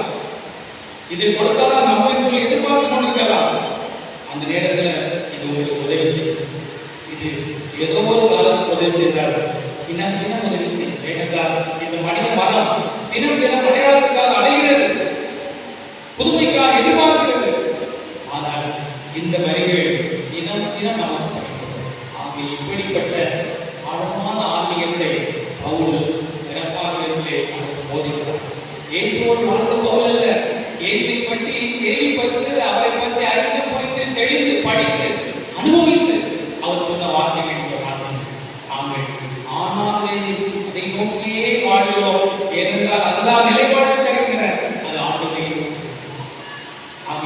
இதை கொடுத்தாதான் நம்ம சொல்லி எதிர்பார்த்து கொண்டிருக்கலாம். அந்த நேரத்தில் இது உங்களுக்கு உதவி செய்யும். இது ஏதோ ஒரு காலத்துக்கு உதவி செய்தால் தினம் தினம் உதவி செய்யும். ஏனென்றால் இந்த மனித மனம் தினம் தினம் அடையாளத்துக்காக அடைகிறது, புதுமைக்காக எதிர்பார்க்கிறது. ஆனால் இந்த வரிகள் தினம் தினம் நமக்கு ஆகிய இப்படிப்பட்ட ஆழமான ஆன்மீகத்தை பவுல் சிறப்பாக நமக்கு போதிக்கிறார். இயேசுவோடு வாழ்ந்த போல் அல்ல, இயேசை பற்றி கேள்விப்பட்டு அவரை பற்றி அறிந்து புரிந்து தெளிந்து படித்து அனுபவித்து அவர் சொன்ன வார்த்தைகள் இந்த வார்த்தை. நாங்கள் ஆனாலே அதை நோக்கியே வாழ்கிறோம், ஏனென்றால் அதுதான் நிலைப்பாடு தருகின்றன. அது ஆண்டவர் இயேசு கிறிஸ்து.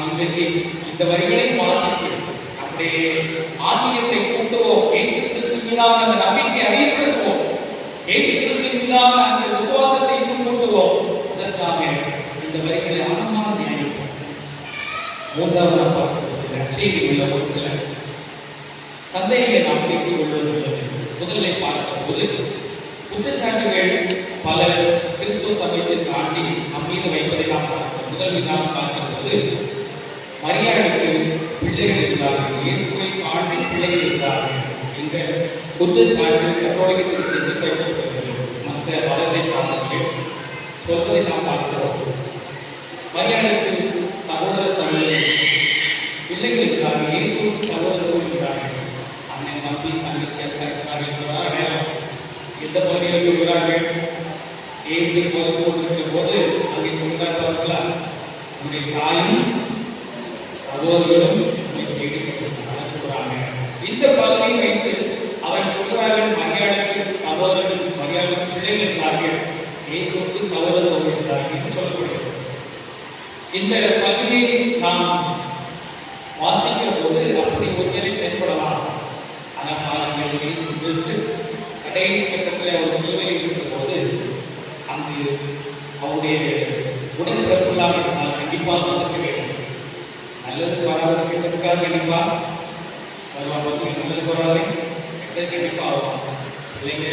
இன்றைக்கு இந்த வரிகளை வாசித்து அப்படியே ஆன்மீகத்தை கூட்டுவோம். இயேசு கிறிஸ்து மீதான அந்த நம்பிக்கை அதிகப்படுத்துவோம். இயேசு கிறிஸ்து மீதான அந்த விசுவாசத்தை இன்னும் கூட்டுவோம். அதற்காக இந்த வரிகளை ஆழமாக தியானிப்போம். 3வது பார்க்கிறது நற்செய்தி உள்ள ஒரு சிலர் சந்தையிலே நாம் தெரிந்து கொள்வது முதலில் பார்க்கும்போது குற்றச்சாட்டுகள் பல கிறிஸ்துவ சமயத்தை தாண்டி நம் மீது வைப்பதை நாம் பார்க்கிறோம். முதலில் நாம் பார்க்கும்போது மரியாதைக்கு பிள்ளைகள் இருந்தார்கள், இயேசுவை தாண்டி பிள்ளைகள் இருந்தார்கள். இந்த குற்றச்சாட்டு கத்தோலிக்கத்தில் சென்று வைக்கப்படுகிறது. மற்ற மதத்தை சார்ந்தவர்கள் சொல்வதை நாம் பார்க்கிறோம். மரியாதைக்கு சகோதர சகோதரி பிள்ளைகள் இருக்கிறார்கள், இயேசுவுக்கு சகோதர சகோதரி இருக்கிறார்கள். அண்ணன் தம்பி தங்கச்சி அக்கா இருக்கிறார்கள் என்பதால் அடையாளம். எந்த பகுதியில் சொல்கிறார்கள்? இயேசு பொறுப்பு கொண்டிருக்கிற போது அங்கே சொல்கிறார்களா, உங்களுடைய தாயும் சகோதரர்களும் சொல்றாங்க. இந்த பகுதியை வைத்து அவன் சொல்கிறார்கள், மரியாதைக்கு சகோதரர்கள் மரியாதைக்கு பிள்ளைகள் இருந்தார்கள், இயேசுவுக்கு சகோதர சகோதரி இருந்தார்கள் என்று சொல்லப்படுகிறது. இந்த பகுதியை நாம் வாசிக்கிற போது அப்படி ஒரு நிலை தென்படலாம். ஆனால் பாருங்கள், இயேசு கிறிஸ்து கடைசி கட்டத்தில் அவர் சிலுவையில் இருக்கிற போது அங்கு அவருடைய உடன்பிறப்புள்ளாக இருந்தால் கண்டிப்பாக மதிக்க வேண்டும். நல்லது வராது கெட்டதுக்காக கண்டிப்பா வருவாங்க, நல்லது வராது கெட்டது கண்டிப்பாக ஆகும். இல்லைங்க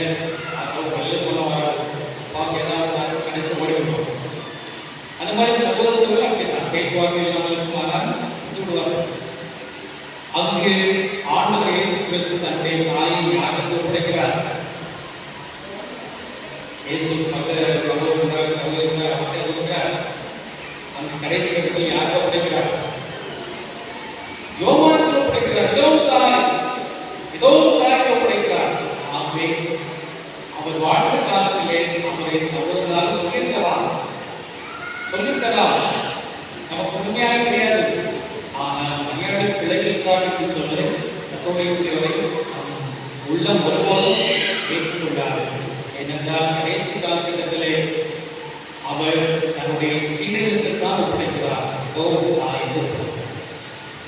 அவங்க நல்லது பண்ண வராது, அவங்க ஏதாவது கடைசி ஓடிவிடும். அந்த மாதிரி சகோதர சகோதரி அப்படித்தான் பேச்சுவார்த்தை இல்லாமல் இருக்குமானால் விடுவாங்க. அங்கு ஆண்டவர் இயேசு கிறிஸ்து தன்னுடைய தாயை யாருக்கு ஒப்படைக்கிறார்? இயேசு மற்ற சகோதரர் சகோதரர் அவர்களை கொடுக்கிறார். அந்த கடைசி கட்டத்தில் யாருக்கு ஒப்படைக்கிறார்? யோவானுக்கு ஒப்படைக்கிறார். இதோ தாய் ஒப்படைக்கிறார். ஆகவே அவர் வாழ்ந்த காலத்திலே அவருடைய சகோதரரால் சொல்லியிருக்கலாம். நமக்கு உண்மையாக தெரியாது. ஆனால் மரியாதை பிள்ளைகள் தான் என்று சொல்வது கத்தோலிக்கரை உள்ளம் ஒருபோதும் ஏற்றுக்கொண்டார். ஏனென்றால் கடைசி காலகட்டத்திலே அவர் தன்னுடைய சீடர்களுக்கு தான் ஒப்படைக்கிறார்.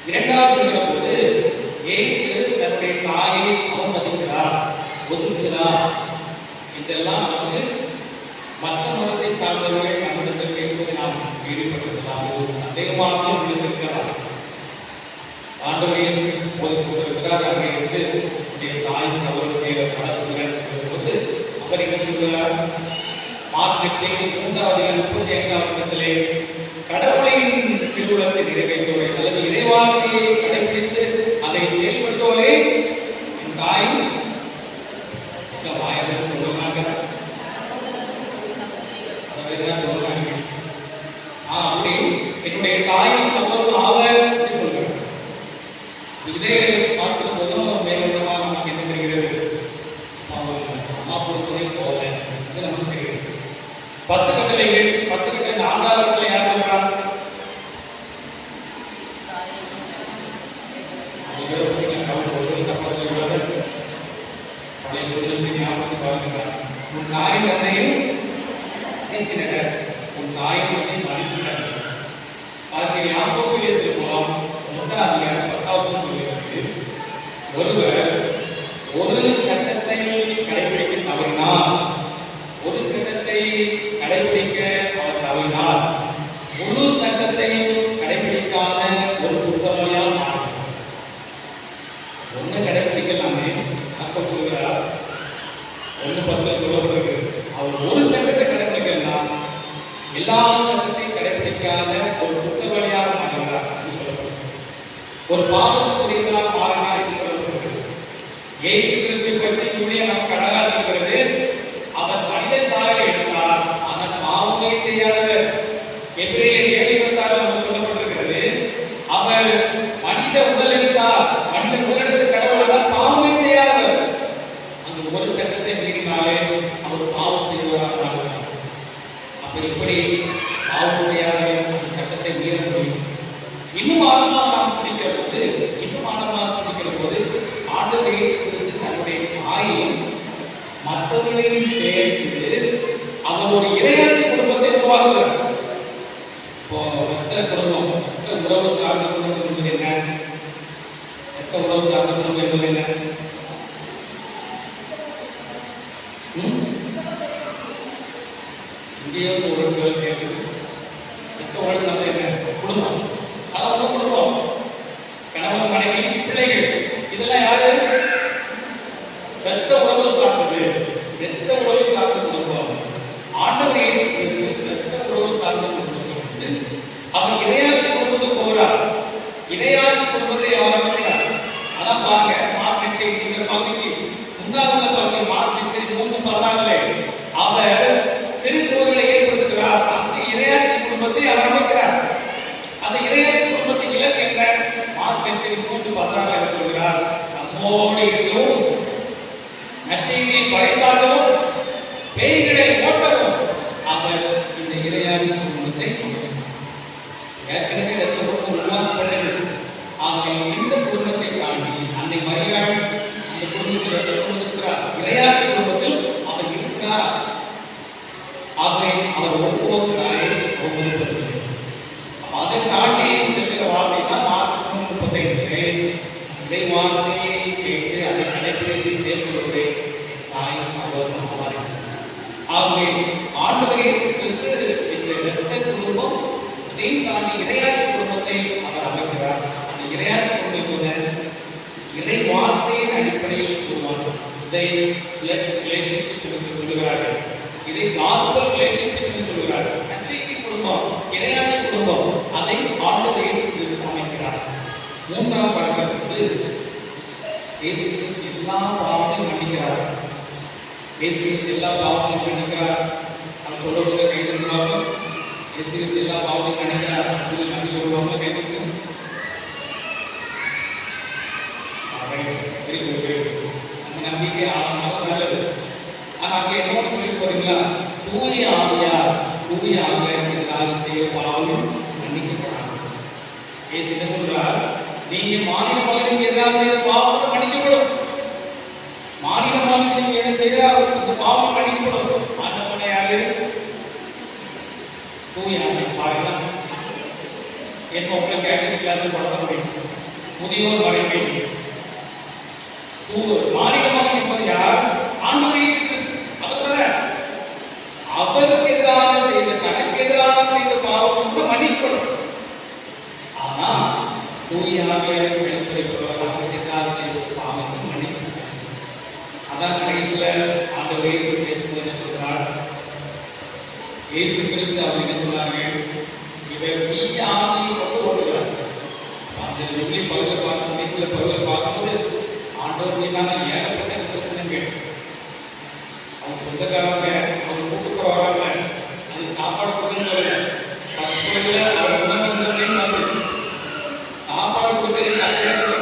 இரண்டாவது சொல்கிற போது இயேசு தன்னுடைய தாயை அவமதிக்கிறார், ஒதுக்குகிறார். இதெல்லாம் நமக்கு மற்ற மதத்தை சார்ந்தவர்கள் நம்மிடத்தில் பேசுவதை நாம் ஈடுபட்டிருக்கலாம். ஒரு சந்தேகமாக இருந்திருக்கலாம். ஆண்டவர் இயேசு போதிக்கிறார். அங்கே இருந்து தாய் சகோதரத்தை சொல்கிறார் போது அவர் என்ன சொல்கிறார்? மார்க் செய்தி 3:35 கடவுளின் திருவுளத்தை நிறைவேற்றுவதை அல்லது இறைவாழ்க்கையை கடைபிடித்து அதை செயல்படுத்துவதே என் தாய் வாயிலிருந்து சொல்லுவாங்க. அப்படி என்னுடைய தாயின் சகோதரன் ஆவர் என்று சொல்கிறார். இதே பார்க்கிற போதும் மேலோட்டமாக நமக்கு என்ன தெரிகிறது? அம்மா கொடுப்பதை போல இது நமக்கு தெரிகிறது. 10 கட்டளைகள் 10 கட்டளை 4வது கட்டளை யார் சொல்றார்? உன் தாயின் தந்தையும் நினைக்கிறேன், உன் தாயின் தந்தை மதிக்கிறார். அதுக்கு யாக்கோபிலே திருமணம் 1:10 சொல்கிறது. ஒருவர் ஒரு சட்டத்தை கடைபிடிக்க தவறினால், ஒரு சட்டத்தை கடைபிடிக்க அவர் தவறினால் முழு சட்டத்தையும் கடைபிடிக்காத ஒரு குற்றவாளியால் மாறும். ஒன்று கடைபிடிக்கலாமே அப்போ சொல்கிறார். 1:10 சொல்லப்படுகிறது. அவர் ஒரு சட்டத்தை கடைபிடிக்கலாம், எல்லா சட்டத்தையும் கடைபிடிக்காத ஒரு குற்றவாளியாக மாறுகிறார் என்று சொல்லப்படுகிறது. ஒரு பாவத்துக்குரியவராக மாறினார் என்று சொல்லப்படுகிறது. இயேசு கிறிஸ்துவை பற்றி யூனியன் நமக்கு அழகாக சொல்கிறது. அவர் மனித சாயலை எடுத்தார், ஆனால் பாவமே செய்யாதவர். எபிரேயர் 7:26 நமக்கு சொல்லப்பட்டிருக்கிறது. அவர் மனித உடல் எடுத்தார், மனித உடல் எடுத்து கடவுளால் பாவமே செய்யாதவர். அந்த ஒரு சட்டத்தை மீறினாலே அவர் பாவம் செய்வதாக மாறுகிறார். அப்படி இப்படி பாவம் செய்யாத அந்த சட்டத்தை மீற முடியும். இன்னும் ஆழமாக நாம் சிந்திக்கிற போது ஆண்டவர் இயேசு கிறிஸ்து தன்னுடைய தாயை மற்றவர்களையும் சேர்த்து அவர் ஒரு இறையாட்சி குடும்பத்தை உருவாக்குகிறார். இப்போ மற்ற குடும்பம், மற்ற உறவு சார்ந்த குடும்பம் என்பது என்ன? மற்ற உறவு சார்ந்த குடும்பம் என்பது என்ன? இங்கேயோ ஒரு கேட்குது. மற்ற உறவு சார்ந்த என்ன? குடும்பம். அதாவது குடும்பம், கணவன் மனைவி பிள்ளைகள், இதெல்லாம் யாரு? இறையாட்சி குடும்பத்தை அவர் அமைக்கிறார். அதான் பாருங்க, மார்க் நற்செய்தி இந்த பகுதிக்கு முன்னாள் பகுதி மார்க் நற்செய்தி 3:16 அவர் திருத்தூதர்களை ஏற்படுத்துகிறார். அந்த இறையாட்சி குடும்பத்தை அவர் அமைக்கிறார். அந்த இறையாட்சி குடும்பத்தின் இலக்கு என்ன? மார்க் நற்செய்தி 3:16 சொல்கிறார், நம்மோடு இருக்கவும் நற்செய்தியை பறைசாற்றவும் பேய்களை ஓட்டவும் அவர் இந்த இறையாட்சி குடும்பத்தை ஏற்கனவே உருவாக்கப்பட்டது. ஆகவே இந்த குடும்பத்தை தாண்டி அன்னை மரியாள் அந்த குடும்பத்தில் இருக்கிறார். இறையாட்சி குடும்பத்தில் அவர் இருக்கிறார். ஆகவே அவர் ஒவ்வொருவராய் ஒவ்வொரு அதை தாண்டி செல்கிற வார்த்தை தான் மார்க் 3:35. இறை வார்த்தையை கேட்டு அதை கடைபிடித்து செயல்படுவதை தாயும் சகோதரனும் ஆவார்கள். ஆகவே ஆண்டவர் இயேசு கிறிஸ்து இந்த இரத்த குடும்பம் அதையும் தாண்டி இறையாட்சி குடும்பத்தை அவர் அமைக்கிறார். அந்த இறையாட்சி குடும்பம் இறை வார்த்தையின் அடிப்படையில் உருவாகும். இதை ரிலேஷன்ஷிப் என்று சொல்கிறார்கள். இதை காஸ்பல் ரிலேஷன்ஷிப் என்று சொல்கிறார்கள். நற்செய்தி குடும்பம், இறையாட்சி குடும்பம், அதை ஆண்டவர் இயேசு கிறிஸ்து அமைக்கிறார். மூன்றாம் பழக்கத்திற்கு இயேசு கிறிஸ்து எல்லா பாவங்களையும் மன்னிக்கிறார். இயேசு கிறிஸ்து எல்லா பாவங்களையும் மன்னிக்கிறார். நம்ம சொல்றவங்க கைதட்டுவாங்க. இயேசு கிறிஸ்து எல்லா பாவங்களையும் மன்னிக்கிறார். அதில் நம்பி வருவாங்க கைதட்டு. Very good. அந்த நம்பிக்கை ஆழமாக நல்லது. ஆனால் அங்கே என்ன சொல்லி போறீங்களா? தூய ஆவியார் செய்ய பாவம் மன்னிக்கப்படாது. இயேசு என்ன சொல்றார்? நீங்க மாநில மகனுக்கு எதிராக செய்த பாவம் மன்னிக்கப்படும். மாநில மகனுக்கு என்ன செய்யறாரு அந்த பாவம் மன்னிக்கப்படும். ஆண்டவனை யாரு? தூய ஆவி. பாருங்க, என்ன உங்களை கேட்டசி கிளாஸ் படுத்த முடியும். முதியோர் மறைமை மாநில மகன் என்பது யார்? ஆண்டவர் இயேசு கிறிஸ்து. அவருக்கு எதிராக செய்த, தனக்கு எதிராக செய்த பாவம் கூட மன்னிக்கப்படும். ஆனா தூய ஆவியாரை வெளிப்படுத்துகிறவர் அவருக்கு எதிராக செய்த பாவத்தை மன்னிக்கப்படும். அதான் கடைசியில ஆண்டவர் இயேசு பேசும்போது என்ன சொல்றார்? இயேசு கிறிஸ்து அவர் என்ன சொன்னார்கள்? இவர் தீய ஆவியை கொண்டு ஓடுகிறார். அந்த பகுதியை பார்க்கும் வீட்டில் பகுதியை பார்க்கும்போது ஆண்டவர் மீதான ஏகப்பட்ட பிரச்சனைகள். அவங்க சொந்தக்காரங்க அவங்க கூட்டுக்கு வராங்க. அது சாப்பாடு கொடுக்கணும். அவர் சாப்பாடு கொடுக்க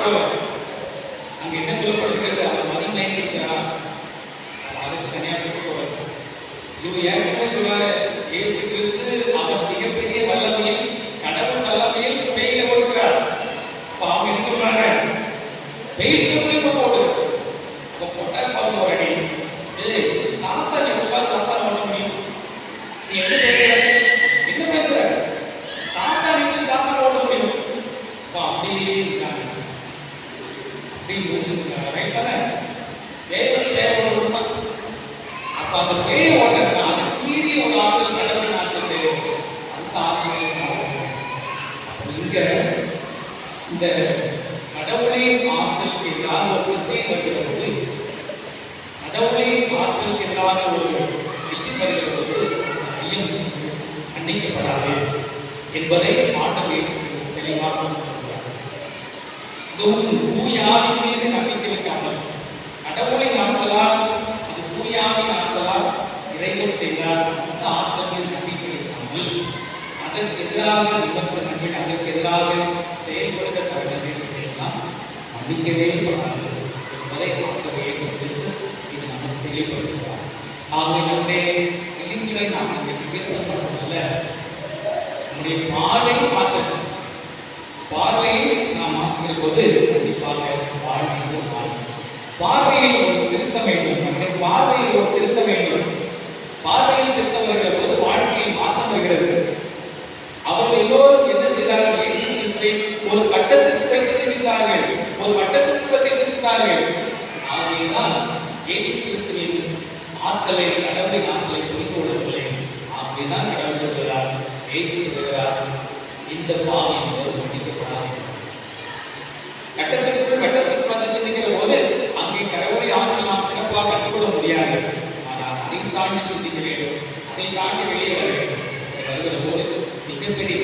போல அங்க என்ன சொல்லப்படுகிறது? அவர் மதி நைக்கிட்டா அதுக்கு தனியாக கொடுக்க போல. இவங்க ஏற்கனவே சொல்றாரு, இயேசு கிறிஸ்து அவர் மிகப்பெரிய வல்லமையில், கடவுள் வல்லமையில் பெயில ஓடுகிறார். அப்ப அவங்க என்ன சொல்றாங்க? பெயில் சொல்லி போட்டு அப்ப போட்டா பாவம் ஒரு அடி. சாத்தான் எப்பா சாத்தான் ஓட முடியும்? நீ என்ன செய்யற? என்ன பேசுற? சாத்தான் எப்படி சாத்தான் ஓட முடியும்? அப்படியே இருக்காங்க. அப்படி யோசிச்சுருக்காங்க. ரைட் தானே? பேய் ஓடுமா? அப்ப அந்த பேய் ஓடுறதுனா அது மீறி ஒரு ஆற்றல், கடவுள் ஆற்றல், அந்த ஆற்றல். இங்க இந்த கடவுளின் ஆற்றலுக்கு எதிராக ஒரு சத்தியம் வருகிறது. கடவுளின் ஆற்றலுக்கு எதிராக ஒரு ஐயம் வருகிறது. ஐயம் மன்னிக்கப்படாது என்பதை ஆண்டவர் இயேசு கிறிஸ்து தெளிவாக சொல்கிறார். இதுவும் தூய ஆவியின் மீது நம்பிக்கை வைக்காமல், கடவுளின் ஆற்றலால், அது தூய ஆவியின் ஆற்றலால் இறைவன் செய்தார். அந்த ஆற்றல் மீது நம்பிக்கை வைக்காமல் அதற்கு எதிராக விமர்சனங்கள், அதற்கு எதிராக செயல்படுத்த தருணங்கள் எல்லாம் மன்னிக்கவே படாது என்பதை ஆண்டவர் இயேசு கிறிஸ்து இது நமக்கு தெளிவுபடுத்துகிறார். ஆகவே நம்முடைய இளைஞரை நாம் நிகழ்த்தப்படவில்ல, நம்முடைய பார்வையை மாற்றணும். பார்வையை நாம் மாற்றுகிற போது கண்டிப்பாக வாழ்க்கையில் மாறும். பார்வையில் ஒரு திருத்தம் வேண்டும். நம்முடைய பார்வையில் ஒரு திருத்தம் வேண்டும். பார்வையில் திருத்தம் வருகிற போது வாழ்க்கையில் மாற்றம் வருகிறது. அவர்கள் எல்லோரும் என்ன செய்தார்கள்? இயேசு கிறிஸ்துவை ஒரு கட்டத்துக்கு பிரதிசித்தார்கள், ஒரு கட்டத்துக்கு பிரதிசித்தார்கள். ஆகையினால் இயேசு கிறிஸ்துவின் ஆற்றலை, கடவுளின் ஆற்றலை புரிந்து கொள்ளவில்லை. ஆகையினால் கடவுள் சொல்கிறார், இயேசு சொல்கிறார், இந்த பாவி என்பது மன்னிக்கப்படாது. கட்டத்துக்கு பிரதிசிக்கிற போது அங்கே கடவுளை ஆற்றல் நாம் சிறப்பாக கற்றுக்கொள்ள முடியாது. ஆனால் அதை தாண்டி சிந்திக்க வேண்டும், அதை தாண்டி வெளியே வர வேண்டும். வருகிற போது மிகப்பெரிய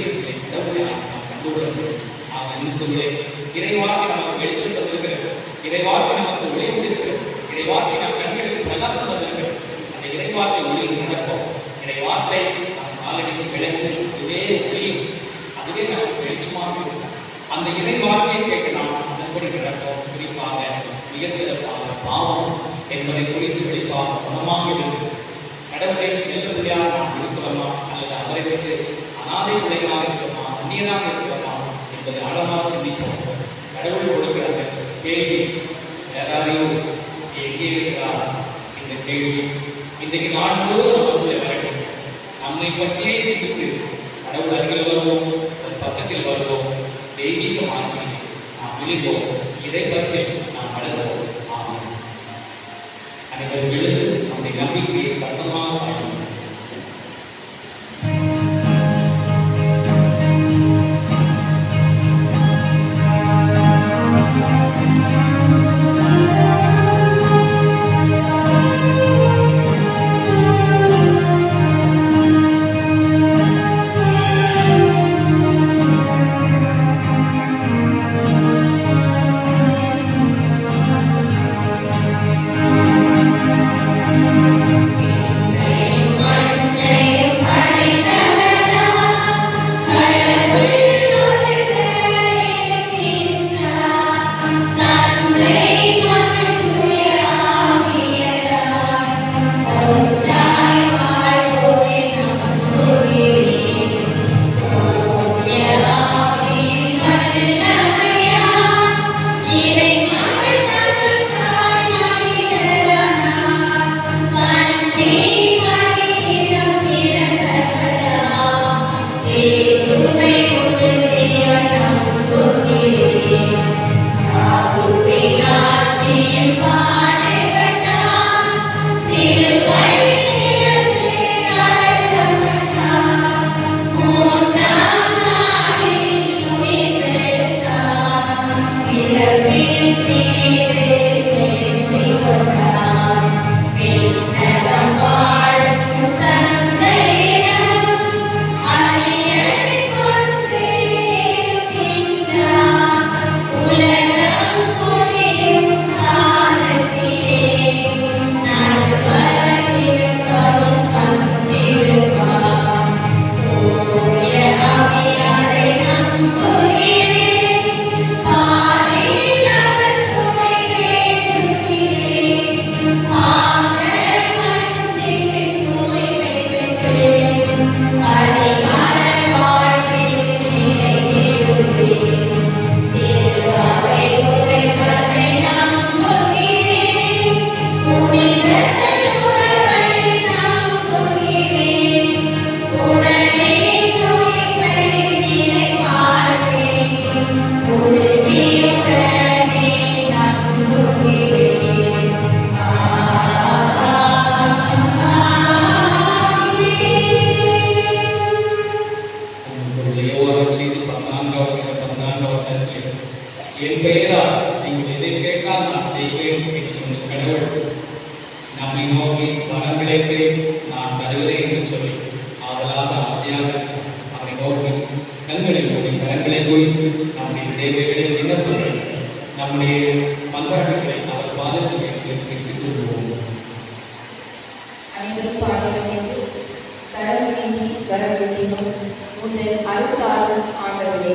கடவுளை நாம் கண்டுகொள்ள வேண்டும். அன்புக்குள்ளே இறைவார்த்தை நமக்கு வெளிச்சம் தந்திருக்கிறது. இறைவார்த்தை நமக்கு ஒளி இருக்கிறது. இறைவார்த்தை நம் கண்களுக்கு பிரகாசம் தந்திருக்கிறது. அந்த இறைவார்த்தை ஒளியில் நடப்போம். இறைவார்த்தை நம் காலடிக்கு விளைந்து இதுவே ஒளியும் அதுவே நமக்கு வெளிச்சமாக இருக்கும். அந்த இறைவார்த்தையை கேட்க நாம் அதன்படி நடப்போம். குறிப்பாக மிக சிறப்பாக பாவம் என்பதை குறித்து வெளிப்பாக குணமாக இருக்கு. கடவுளை செல்ல முடியாத நாம் இருக்கிறோமா அல்லது அவரை விட்டு அனாதை பிள்ளைகளாக இருக்கிறோமா அந்நியராக இருக்கிறோமா என்பதை ஆழமாக சிந்திப்போம். கடவுள் கொடுக்கிற அந்த கேள்வி யாராரையோ எங்கே இருக்கிறார் இந்த கேள்வி இன்றைக்கு நாள் முழுவதும் நமக்குள்ளே வரட்டும். நம்மை பற்றியே சிந்தித்து கடவுள் அருகில் வருவோம், பக்கத்தில் வருவோம், தெய்வீக ஆட்சி நாம் விழிப்போம். இதை பற்றி நாம் வளர்வோம். ஆமாம். அனைவரும் எழுந்து நம்முடைய நம்பிக்கையை சத்தமாக பாடுவோம். என் பெயரால் நீங்கள் எதை கேட்டால் நான் செய்வேன் என்று சொன்ன கடவுள் நம்மை நோக்கி வரம் கிடைப்பேன் நான் தருகிறேன் என்று சொல்லி ஆவலாக ஆசையாக அவரை நோக்கி கண்களில் மூடி கரங்களை குவித்து நம்முடைய தேவைகளை விண்ணப்பங்களை நம்முடைய மன்றாட்டுகளை அவர் பாதத்தில் வச்சுக் கொள்வோம்.
அனைவரும் பாடுகிறேன். கரம் நீங்கி வர வேண்டியும் முதல் அருத்தாரும் ஆண்டவரே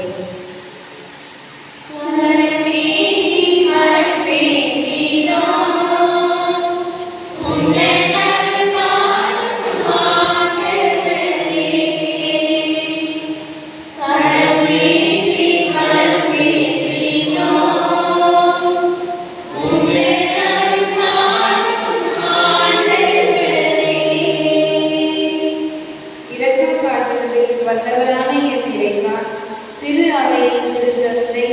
வல்லவரான என் இறைவா, திரு அவையின் திருத்தந்தை,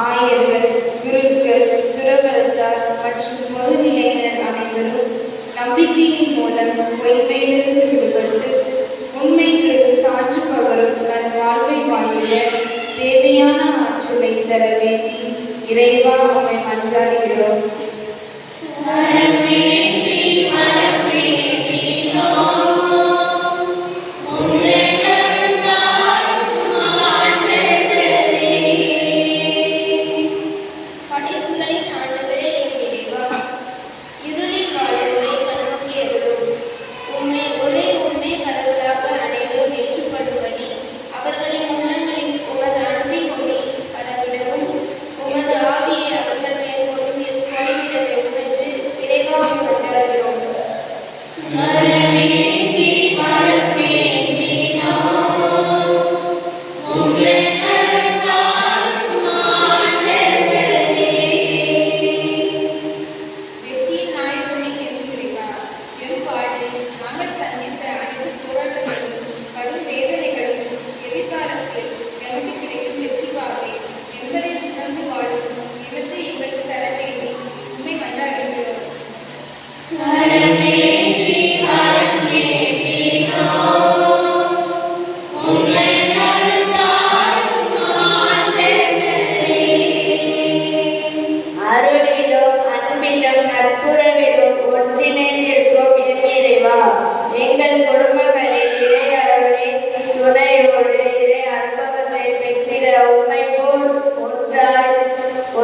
ஆயர்கள், குருக்கள், துறவரத்தார் மற்றும் பொதுநிலையினர் அனைவரும் நம்பிக்கையின் மூலம் பொய்மையிலிருந்து விடுபட்டு உண்மைக்கு சான்று பகரும் நன் வாழ்வை வாழ்ந்திட தேவையான ஆற்றலை தர வேண்டி இறைவா உம்மை மன்றாடுகிறோம்.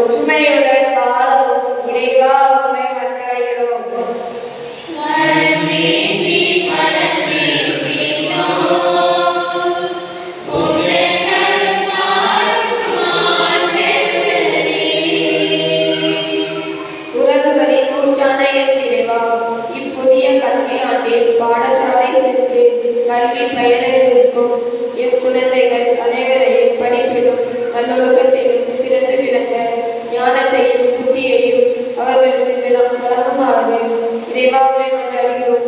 ஒற்றுமையுடன் வாழவும் இறைவா உம்மை மன்றாடுகிறோம். உறவுகளின் ஊற்றான என் இறைவா, இப்புதிய கல்வியாண்டில் பாடசாலை சென்று கல்வி பயில இருக்கும் குழந்தைகள் அனைவரையும் படிப்பிலும் நல்லொழுக்கத்திலும் சிறந்து விளங்க ஞானத்தையும் புத்தியையும் அவர்களுக்கு வழங்குமாறு இறைவாவை மன்றாடுகிறோம்.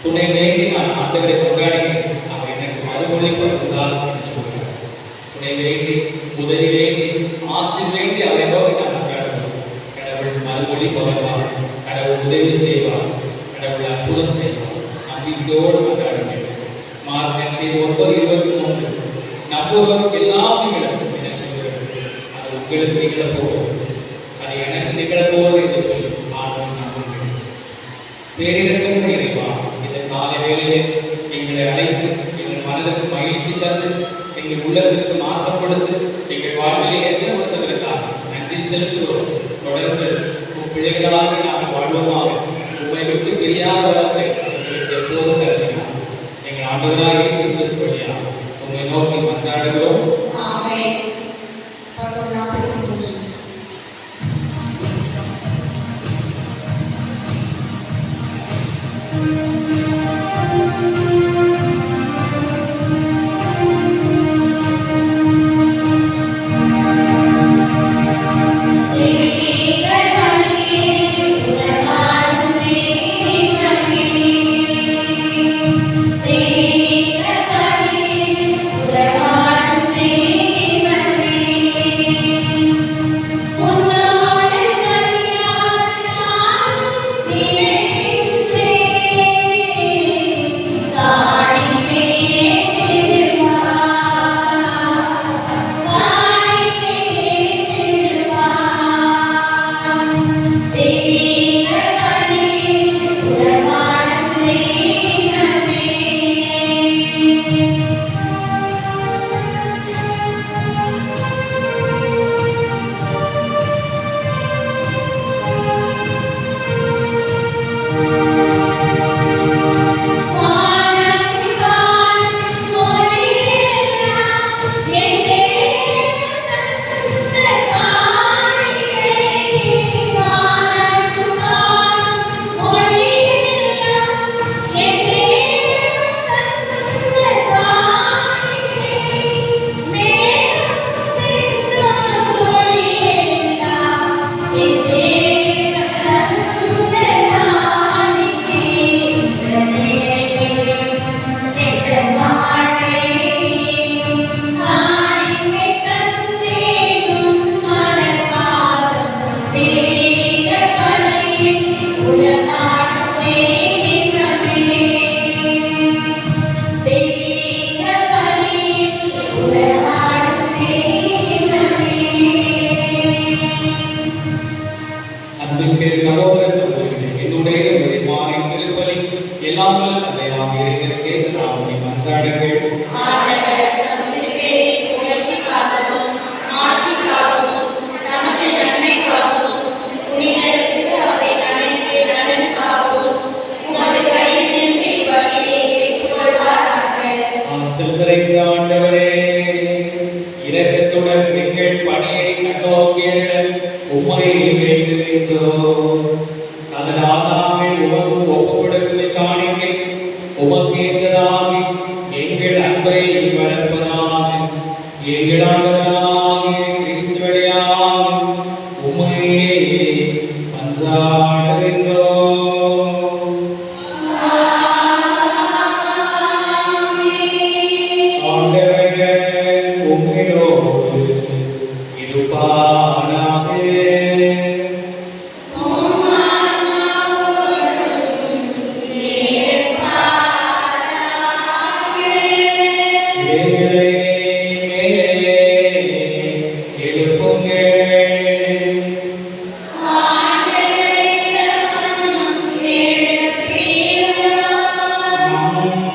துணை வேண்டி நான் ஆண்டவரை கொண்டாடினேன். அவர் எனக்கு மறுமொழி கொடுத்தால் என்று சொல்கிறார். துணை வேண்டி, உதவி வேண்டி, ஆசை வேண்டி அவரை நோக்கி நான் கொண்டாடுவோம். கடவுள் மறுமொழி பகவான், கடவுள் உதவி செய்வார், கடவுள் அற்புதம் செய்வார். நம்பிக்கையோடு கொண்டாடுவேன். மார்க் 9:23 நம்புவோருக்கு எல்லாம் நிகழும் என சொல்கிறது. அது உங்களுக்கு நிகழப்போவது, அது எனக்கு நிகழப்போவது என்று சொல்லி ஆண்டவன் நம்புகிறேன். பேரிரக்கம் இறைவா, இந்த காலை வேளையிலே எங்களை அழைத்து எங்கள் மனதிற்கு மகிழ்ச்சி தந்து எங்கள் உள்ளத்திற்கு மாற்றம் கொடுத்து எங்கள் வாழ்விலை ஏற்றப்படுத்துவதற்காக நன்றி செலுத்துகிறோம். தொடர்ந்து பிள்ளைகளாக நாங்கள் வாழ்வோமாக உண்மை விட்டு பிரியாத வார்த்தை எங்களுக்கு எப்போதும் கருதினார். எங்கள் ஆண்டவராக இயேசு கிறிஸ்து வழியாக உண்மை நோக்கி மன்றாடுகிறோம்.
ஆமென். பக்கம் 43.
இரக்கத்துடன் எங்கள் பணியை கண்ணோக்கியர்கள் உம்மை வேண்டுகின்றோம். அதனால் நாங்கள் உமக்கு ஒப்புக் கொடுக்கும் காணிக்கை உமக்கேற்றதாகி எங்கள் அன்பை வளர்ப்பதாக எங்கள் ஆண்டவராகிய கிறிஸ்து வழியாக உம்மையே மன்றாடுகின்றோம். ஆண்டவரே, உம்மையோடு இருப்பாராக. எங்களை மேலே எழுப்புங்கள்.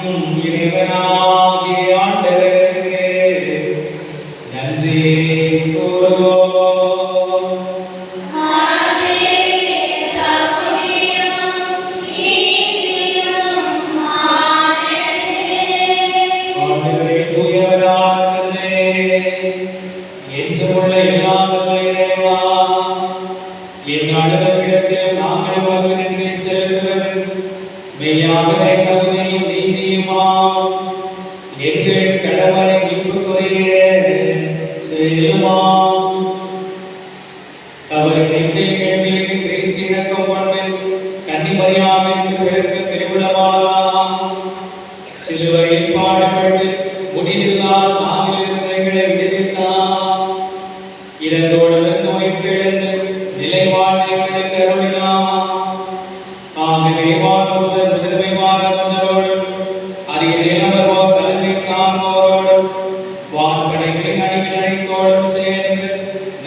நம் இறைவனாகிய ஆண்டவருக்கு நன்றி கூறுவோம். ஆண்டவரே, தூயவரான தந்தையே, என்றுமுள்ள எல்லாம் வல்ல இறைவா, என் ஆண்டவரிடத்தில் நாங்கள் உமக்கு நன்றி செலுத்துவது மெய்யாகவே தகுதியும் நீதியுமாம். எங்கள் கடமை மீட்புக்குரிய செயலுமாம். தவறு எங்கள் கேள்விக்கு கிறிஸ்து இணக்கம் கொண்டு கன்னிமரியாவிற்கு பிறகு திருவிழமாகலாம். சிலுவையில் பாடுபட்டு முடிவில்லா சாவிலிருந்து எங்களை விடுவித்தார். இறந்தோடு நோய்க்கு எழுந்து நிலை வாழ்ந்து எங்களுக்கு அருளினார். ஆகவே வானமுதல் முதன்மை வானமுதலோடும் அரிய நிலவரோடு தலைமை தாங்கோரோடும் வான்படைகளின் அணிகள் அனைத்தோடும் சேர்ந்து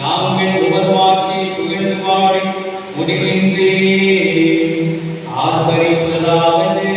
நாங்கள் உமது ஆட்சியை புகழ்ந்து வாழி முடிவின்றி ஆர்ப்பரிப்பதாவது.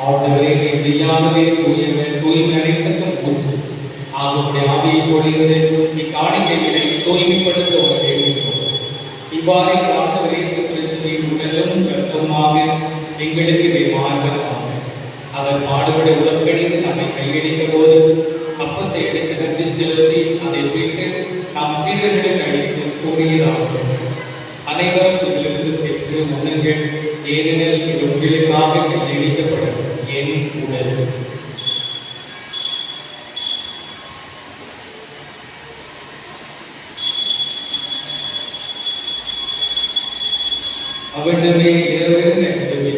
ஆண்டவரே, நீர் மெய்யாகவே தூயவர், தூய்மை அனைத்துக்கும் ஊற்று. ஆகவே ஆவியை பொழிந்து இக்காணிக்கைகளை தூய்மைப்படுத்த உமக்கு வேண்டுகிறோம். இவ்வாறு ஆண்டவர் இயேசு கிறிஸ்துவின் உடலும் இரத்தமுமாக எங்களுக்கு இவை மாறுவதாக. அவர் பாடுபட உடன்படிந்து நம்மை கையளித்த போது அப்பத்தை எடுத்து நன்றி செலுத்தி அதை பிட்டு நாம் சீடர்களுக்கு அளித்து கூறியதாகும். அனைவரும் இதிலிருந்து பெற்று உண்ணுங்கள், ஏனெனில் இது உங்களுக்காக கையளிக்கப்படும் என் உடல். அவரிடமே இரவிருந்த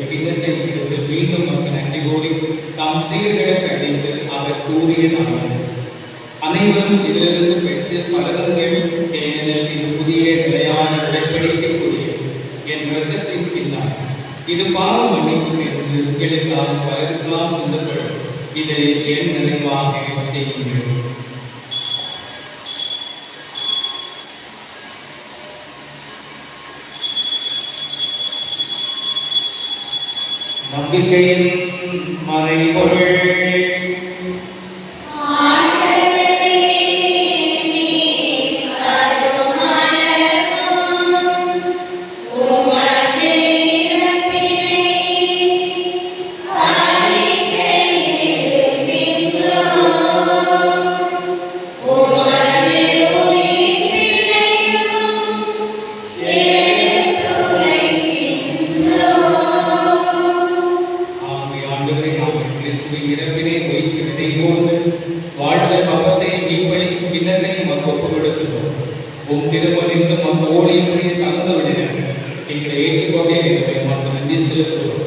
கிண்ணத்தை எடுத்து மீண்டும் மக்கள் நன்றி கூறி தாம் சீடர்களுக்கு அளித்து அவர் கூறியதாகும். அனைவரும் இதிலிருந்து பெற்று பலருங்கள், ஏனெனில் இது புதிய நிலையான உடன்படிக்கைக்குரிய என் இரத்தத்தின் பின்னால். இது பாவ மன்னிப்பு என்று உங்களுக்காக பலருக்கெல்லாம் சிந்தப்படும். இதை என் நினைவாக செய்யுங்கள். நம்பிக்கையின் மறைபொருள். உம் திருமணிக்கு மக்களோடு இப்படி கலந்துவிடுங்க எங்களை ஏற்றுக்கொண்டே இருக்கிற மக்கள் நன்றி செலுத்துவோம்.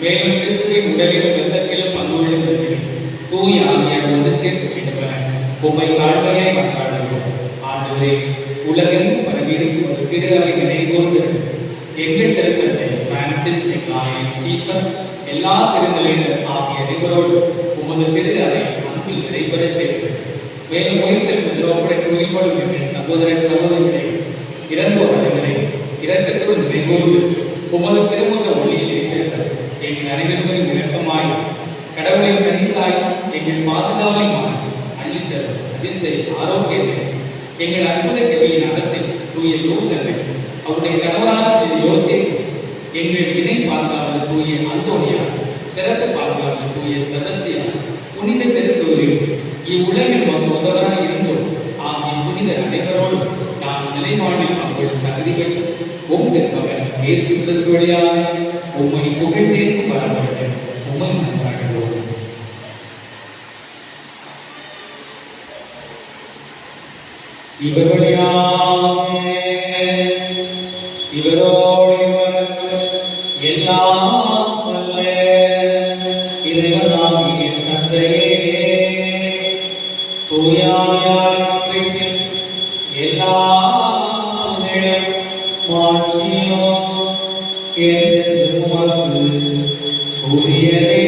மேலும் கிறிஸ்துவின் உடலிலும் இரத்தத்திலும் பங்குள்ள தூய ஆவியார் ஒன்று சேர்த்து வேண்டுமென உம்மை தாழ்மையாய் மன்றாடுகிறோம். ஆண்டவரே, உலகெங்கும் பரவியிருக்கும் ஒரு திரு அவை நினைகூர்ந்து எங்கள் திருத்தந்தை பிரான்சிஸ், நிக்கலாய், ஸ்டீபன், எல்லா திருநிலையினர் ஆகிய அனைவரோடு உமது திரு அவை அன்பில் நிறைவேறச் செய்து மேலும் உயிர்த்தெழுந்த உயிர்ப்படும் எங்கள் சகோதரன் சகோதரிகளை இறந்தோர் அனைவரை இரக்கத்துடன் நினைகூர்ந்து உமது திருமுக ஒளியில் ஏற்றிருக்க எங்கள் அனைவருக்கும் இரக்கமாய் கடவுளின் கணித்தாய் எங்கள் பாதுகாவலையுமான அளித்த அதிசய ஆரோக்கியத்தை எங்கள் அற்புத கவியின் அரசின் தூய யோகனை அவருடைய கணவரான யோசேப்பு, எங்கள் இணை பாதுகாவலர் தூய அந்தோனியா, சிறப்பு பாதுகாவலர் தூய செபஸ்தியா, புனித திருத்தூரில் இவ்வுலகில் முதல்வராக இருந்தோம் ஆகிய புனிதர் அனைவரோடு நாம் நிலைவாழ்வில் பங்கொள்ளும் தகுதி பெற்று உம் திருமகன் இயேசு கிறிஸ்து வழியாக உம்மை புகழ்ந்தேர்ந்து வரவேற்று உம்மை மன்றாடுகிறோம். இவர் வழியாக இவரோடு எல்லாம் வல்ல இறைவனாகிய தந்தையே, தூயாவியாரின் எல்லா மாட்சியும் என்றென்றும் உமக்கு உரியதே.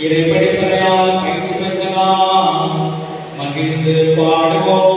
இறைப்படிப்பதையால் பயிற்சி பெற்றலாம் மகிழ்ந்து பாடுவோம்.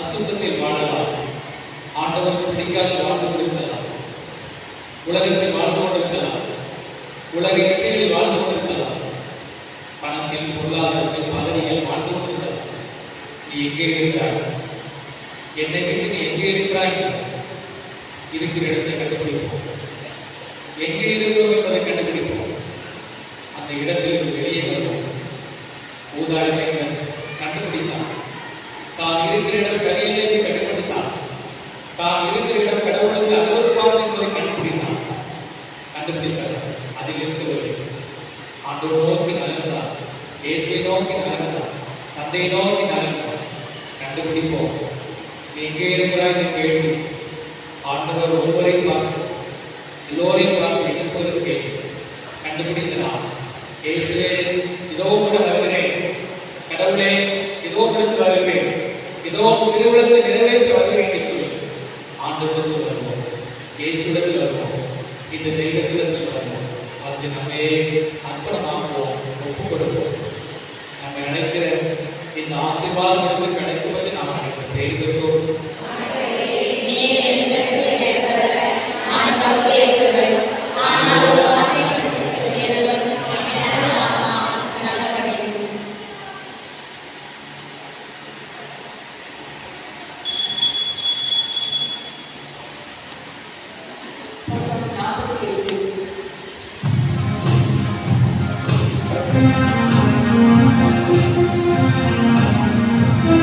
அசுத்தத்தில் வாழலாம், ஆண்டவருக்கு பிடிக்காத வாழ்ந்து கொண்டிருக்கலாம், உலகத்தில் வாழ்ந்து கொண்டிருக்கலாம், உலக இச்சைகளில் வாழ்ந்து கொண்டிருக்கலாம், பணத்தில் பொருளாதாரத்தில் பதவியில் வாழ்ந்து கொண்டிருக்கலாம். நீ எங்கே இருக்கிறாய்? என்னை விட்டு நீ எங்கே இருக்கிறாய்? இருக்கிற இடத்தை கண்டுபிடிப்போம். எங்கே இருக்கிறோம் என்பதை கண்டுபிடிப்போம். அந்த இடத்தில் வெளியே வருவோம். ஊதாரியை கண்டுபிடித்தான். தான் இருக்கிற இடம் சரியில்லை என்று கண்டுபிடித்தான். தான் இருக்கிற இடம் கடவுளுக்கு அருவருப்பானது என்பதை கண்டுபிடித்தான். கண்டுபிடித்தார். அதில் இருக்கவில்லை. ஆண்டோடு நோக்கி நகர்ந்தார். இயேசுவை நோக்கி நகர்ந்தார். தந்தையை நோக்கி நகர்ந்தார். கண்டுபிடிப்போம். நீ எங்கே இருக்கிறாய் என்று கேள்வி. ஆண்டவர் ஒவ்வொருவரையும் பார்த்து எல்லோரையும் பார்த்து எடுப்பது கேள்வி. கண்டுபிடித்தனால் இயேசுவே இதோ கூட வருகிறேன், கடவுளே இதோ கொடுத்து வருகிறேன், இதோ திருவிழத்தை நிறைவேற்ற வருகிறேன் என்று சொல்லி ஆண்டவரத்தில் வருவோம், இயேசுடத்தில் வருவோம், இந்த தெய்வத்திடத்தில் வருவோம். அது நம்மை அர்ப்பணமாக்குவோம், ஒப்புக் கொடுப்போம். நம்மை அழைக்கிற இந்த ஆசீர்வாதத்திற்கு அழைக்கும்போது நாம் அழைக்கிற பேர் பெற்றோம்.
Thank you.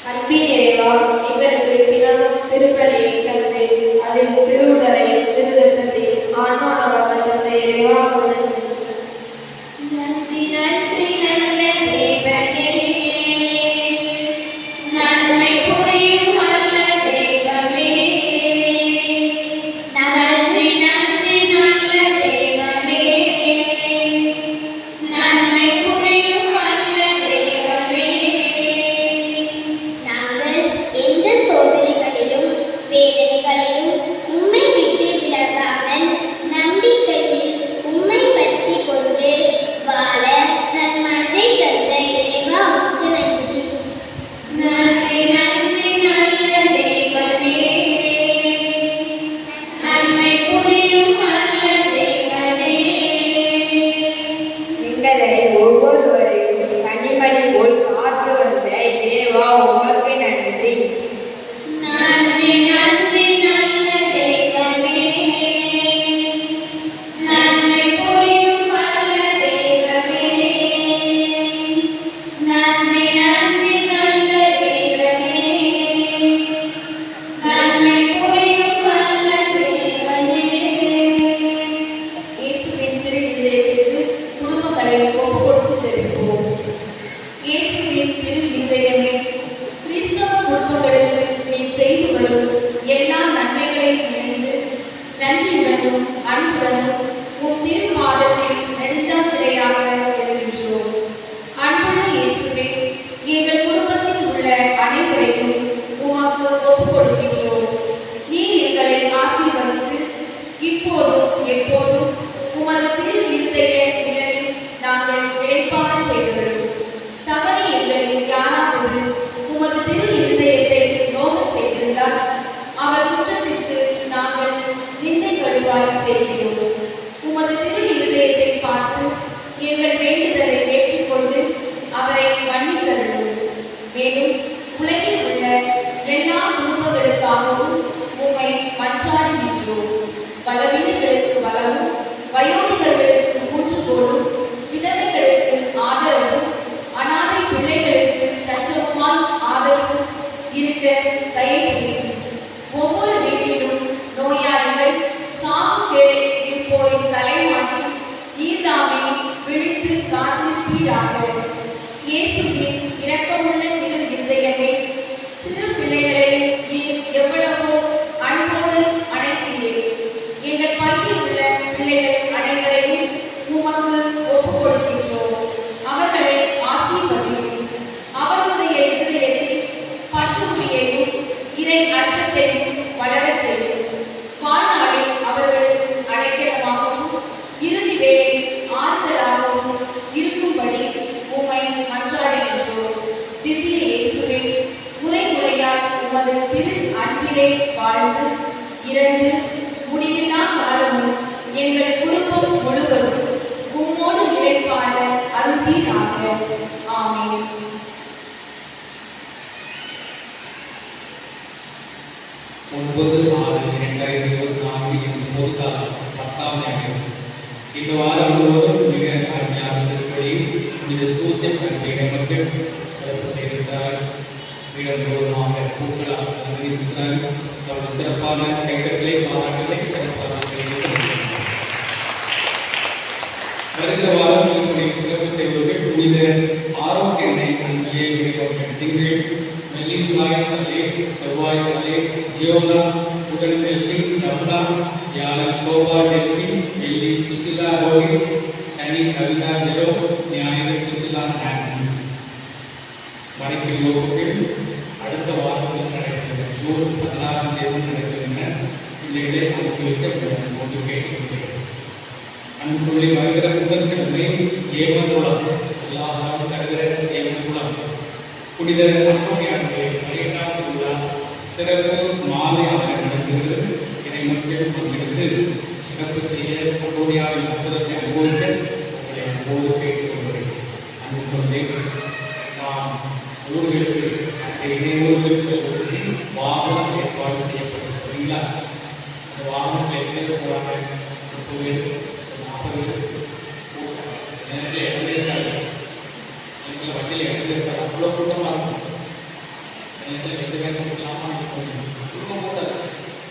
அன்பின் இறைவா, எங்களுக்கு தினமும் திருப்பலியை தந்து அதில் திருவுடலையும் திரு ரத்தத்தையும் ஆன்மாவாக தந்த இறைவா நன்றி.
நன்றி நன்றி நல்ல தேவனே, நன்மை புரியும் நல்ல தெய்வமே. நன்றி நன்றி நல்ல தெய்வமே, நன்மை புரியும் நல்ல தெய்வமே.
நாங்கள் எந்த சோதனைகளிலும் வேதனைகளிலும் உம்மை விட்டு விலகாமல் நம்பிக்கையில் உம்மை பற்றி கொண்டு வாழ நன்மனதை தந்த இறைவா உமக்கு நன்றி.
நன்றி நன்றி நல்ல தெய்வமே, நன்மை புரியும் நல்ல தெய்வமே.
எங்களை ஒவ்வொருவரையும் கனிமணி போல் காத்து வந்த இறைவா உமக்கு நன்றி.
நன்றி நன்றி நல்ல தெய்வமே, நன்மை புரியும் நல்ல தெய்வமே. நன்றி நன்றி நல்ல தெய்வமே, நன்மை புரியும் நல்ல தெய்வமே.
இயேசுவின் திரு இதயத்திற்கு குடும்பங்களை ஒப்பு கொடுத்து ஜெபிப்போம். இயேசுவின் திரு இதயமே, கிறிஸ்தவ குடும்பங்களுக்கு நீ செய்து வரும் எல்லா நன்மைகளையும் நினைந்து நன்றியுடனும் அன்புடனும் உம் திருமாதத்தில் நெடுஞ்சாக்கிடையாக எழுகின்றோம். அன்புள்ள இயேசுவே, எங்கள் குடும்பத்தில் உள்ள அனைவரையும் உமக்கு ஒப்பு கொடுக்கின்றோம். நீர் எங்களை ஆசீர்வதித்து இப்போதும் எப்போதும் உமது திரு இருதய நிழலில் நாங்கள் இளைப்பாற செய்தவரும் தவறி எங்களில் யாராவது உமது திரு இருதயத்தை நோகச் செய்திருந்தால் அவர் குற்றத்திற்கு நாங்கள் நிந்தை கழுவாய் செய்கிறோம். உமது திரு இருதயத்தை பார்த்து எங்கள் வேண்டுதலை ஏற்றுக்கொண்டு அவரை மன்னித்தருளும். மேலும் உலகில் உள்ள எல்லா குடும்பங்களுக்காகவும் உம்மை மன்றாடுகின்றோம். பலவீனர்களுக்கு பலமும், வயோதிகர்களுக்கு ஊற்றுக்கோடும், விதவைகளுக்கு ஆதரவும், அனாதை பிள்ளைகளுக்கு தஞ்சமுமாய் ஆதரவும் இருக்க தயவு புரியும். ஒவ்வொரு வீட்டிலும் நோயாளிகள் சாகும் வேளையில் இருப்போரின் தலைமாட்டி நீர்தாமே விழித்து காத்திருப்பீராக. இயேசுவின் இரக்கமுள்ள திரு இருதயமே, சிறு பிள்ளைகளை நீர் எவ்வளவோ அன்போடு அணைத்தீரே. எங்கள் பங்கில் உள்ள பிள்ளைகள் அனைவரையும் உமக்கு ஒப்புக் கொடுக்கின்றோம். அவர்களை ஆசீர்வதியும். அவர்களுடைய இருதயத்தில் பற்றுறுதியையும் இறை அச்சத்தையும் வளரச் செய்யும். வாழ்நாளில் அவர்களுக்கு அடைக்கலமாகவும் இறுதி வேளையில் ஆறுதலாகவும் இருக்கும்படி உம்மை மன்றாடுகின்றோம். திவ்ய இயேசுவே, முறை முறையாய் உமது திரு அன்பிலே வாழ்ந்து இறந்து முடிவில்லா காலமும் எங்கள் குடும்பம் முழுவதும் உம்மோடு இளைப்பாற அருள்வீராக. ஆமென்.
9/6/2024 பொதுக்காலம் 10ஆம் ஞாயிறு. இந்த வாரம் முழுவதும் மிக அருமையான திருப்பலி புனித சூசேப் கல்வியை மக்கள் சிறப்பு செய்திருக்கிறார். வீடு முழுவதுமாக பூக்களால் அலங்கரித்திருக்கிறார். அவருடைய சிறப்பான கைகளை பாராட்டுகளை சிறப்பாக வருகிற வாரம் திருப்பலியை சிறப்பு செய்வர்கள் புனித ஆரோக்கியனை அன்பிலே இறைவர்கள் திங்கள் வெள்ளிக்கிழமை சலே, செவ்வாய் சலே, ஜியோலா, புதன் டெல்லி, ரம்லா, வியாழன் சோபா டெல்லி, வெள்ளி சுசிலா ரோஹித், சனி கவிதா ஜெரோ, ஞாயிறு சுசிலா நான்சி. மணிப்பில் வகுப்பில் அடுத்த வாரத்தில் நடைபெறுகிறது. ஜூன் 16ஆம் தேதி நடைபெறுகின்ற பிள்ளைகளை அனுப்பிவிக்க கொண்டு கேட்டுக்கொள்கிறேன். அன்புள்ளி வருகிற புதன்கிழமை ஏமகுளம் எல்லாரும் தருகிற ஏமகுளம் புனித அன்புடையார்களே 18ஆம் விழா சிறப்பு மாலையாக நடக்கிறது. இதை மக்கள் பங்கெடுத்து சிறப்பு செய்ய பொருளியாரின் அற்புதத்தை அனுபவிக்க உங்களை அன்போடு கேட்டுக்கொள்கிறேன். அன்பு கொண்டே நாம் ஊர்களுக்கு அந்த இடையூறுகள் செல்வதற்கு வாகனம் ஏற்பாடு செய்யப்படும் சரிங்களா? அந்த வாகனத்தில் எத்தனை போகிறாங்க? 30 பேர் 40 பேர் நேரத்தில் இடம் இருக்காது. எங்கள் வண்டியில் இடம் இருக்காது. அவ்வளோ கூட்டமாக இருக்கும். நேரத்தில் 2 பேர் முடிச்சலாமா குடும்பம் கூட்டாது.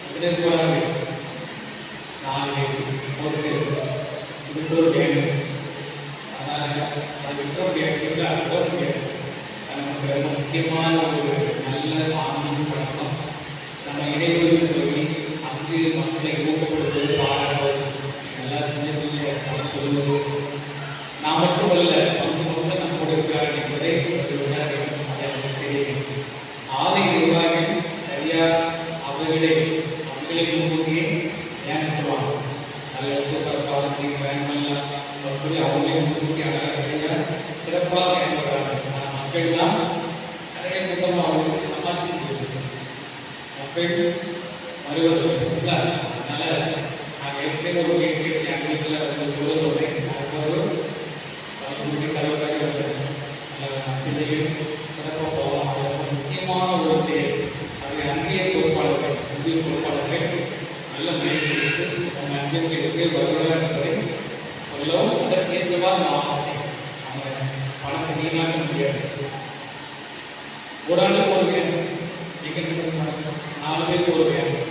2 பேர் போகிறாங்க. 4 பேர் 3 பேர் இதுக்கு ஒரு வேணும். அதனால் அது விற்க முடியாது. அவ்வளோ முடியாது. நமக்கு ரொம்ப முக்கியமான ஒரு நல்ல ஆன்மீக பழக்கம். நம்ம இடைவெளியில் போய் அங்கு மக்களை ஊக்கப்படுத்துவது, பாராட்டுவது, நல்லா செஞ்சதில்லை அப்படின்னு சொல்லுவது. நான் மட்டுமல்ல, பங்கு மக்கள் நம்ம கூட இருக்கிறார்கள் என்பதை அதை நமக்கு தெரியும். ஆலை நிர்வாகிகள் சரியாக அவர்களை முன்கூட்டியே ஏன் பண்ணுவாங்க. நல்ல சூப்பர் காலத்தை வேணுமெல்லாம் சொல்லி அவங்களே முன்கூட்டி அழகாக சிறப்பாக பயன்படுறாங்க. மக்கள்லாம் நிறைய கூட்டமாக அவங்களுக்கு சமாளிக்க முடியாது. மக்கள் வருவதில்லை. அதனால் நான் ஏற்கனவே ஒரு முயற்சி எடுத்து அன்றைக்கில் சொல்ல சொல்கிறேன். அதுக்கு தலைவராக வந்துச்சு. பிள்ளைகள் சிறப்பாக போகலாம். அது முக்கியமான ஒரு செயல். அது அங்கேயே பொறுப்பாளர்கள் இந்திய பொறுப்பாளர்கள் நல்ல முயற்சி எடுத்து அவங்க அன்றைக்கு எங்கே வருகிறார் என்பதை சொல்லவும் அதற்கேற்றவாக நான் ஆசை. அவங்க பணத்தை வீணாக்க முடியாது. ஒரு ஆளுக்கு ஒரு வேணும். டிக்கெட் 4 பேருக்கு ஒரு வேணும்.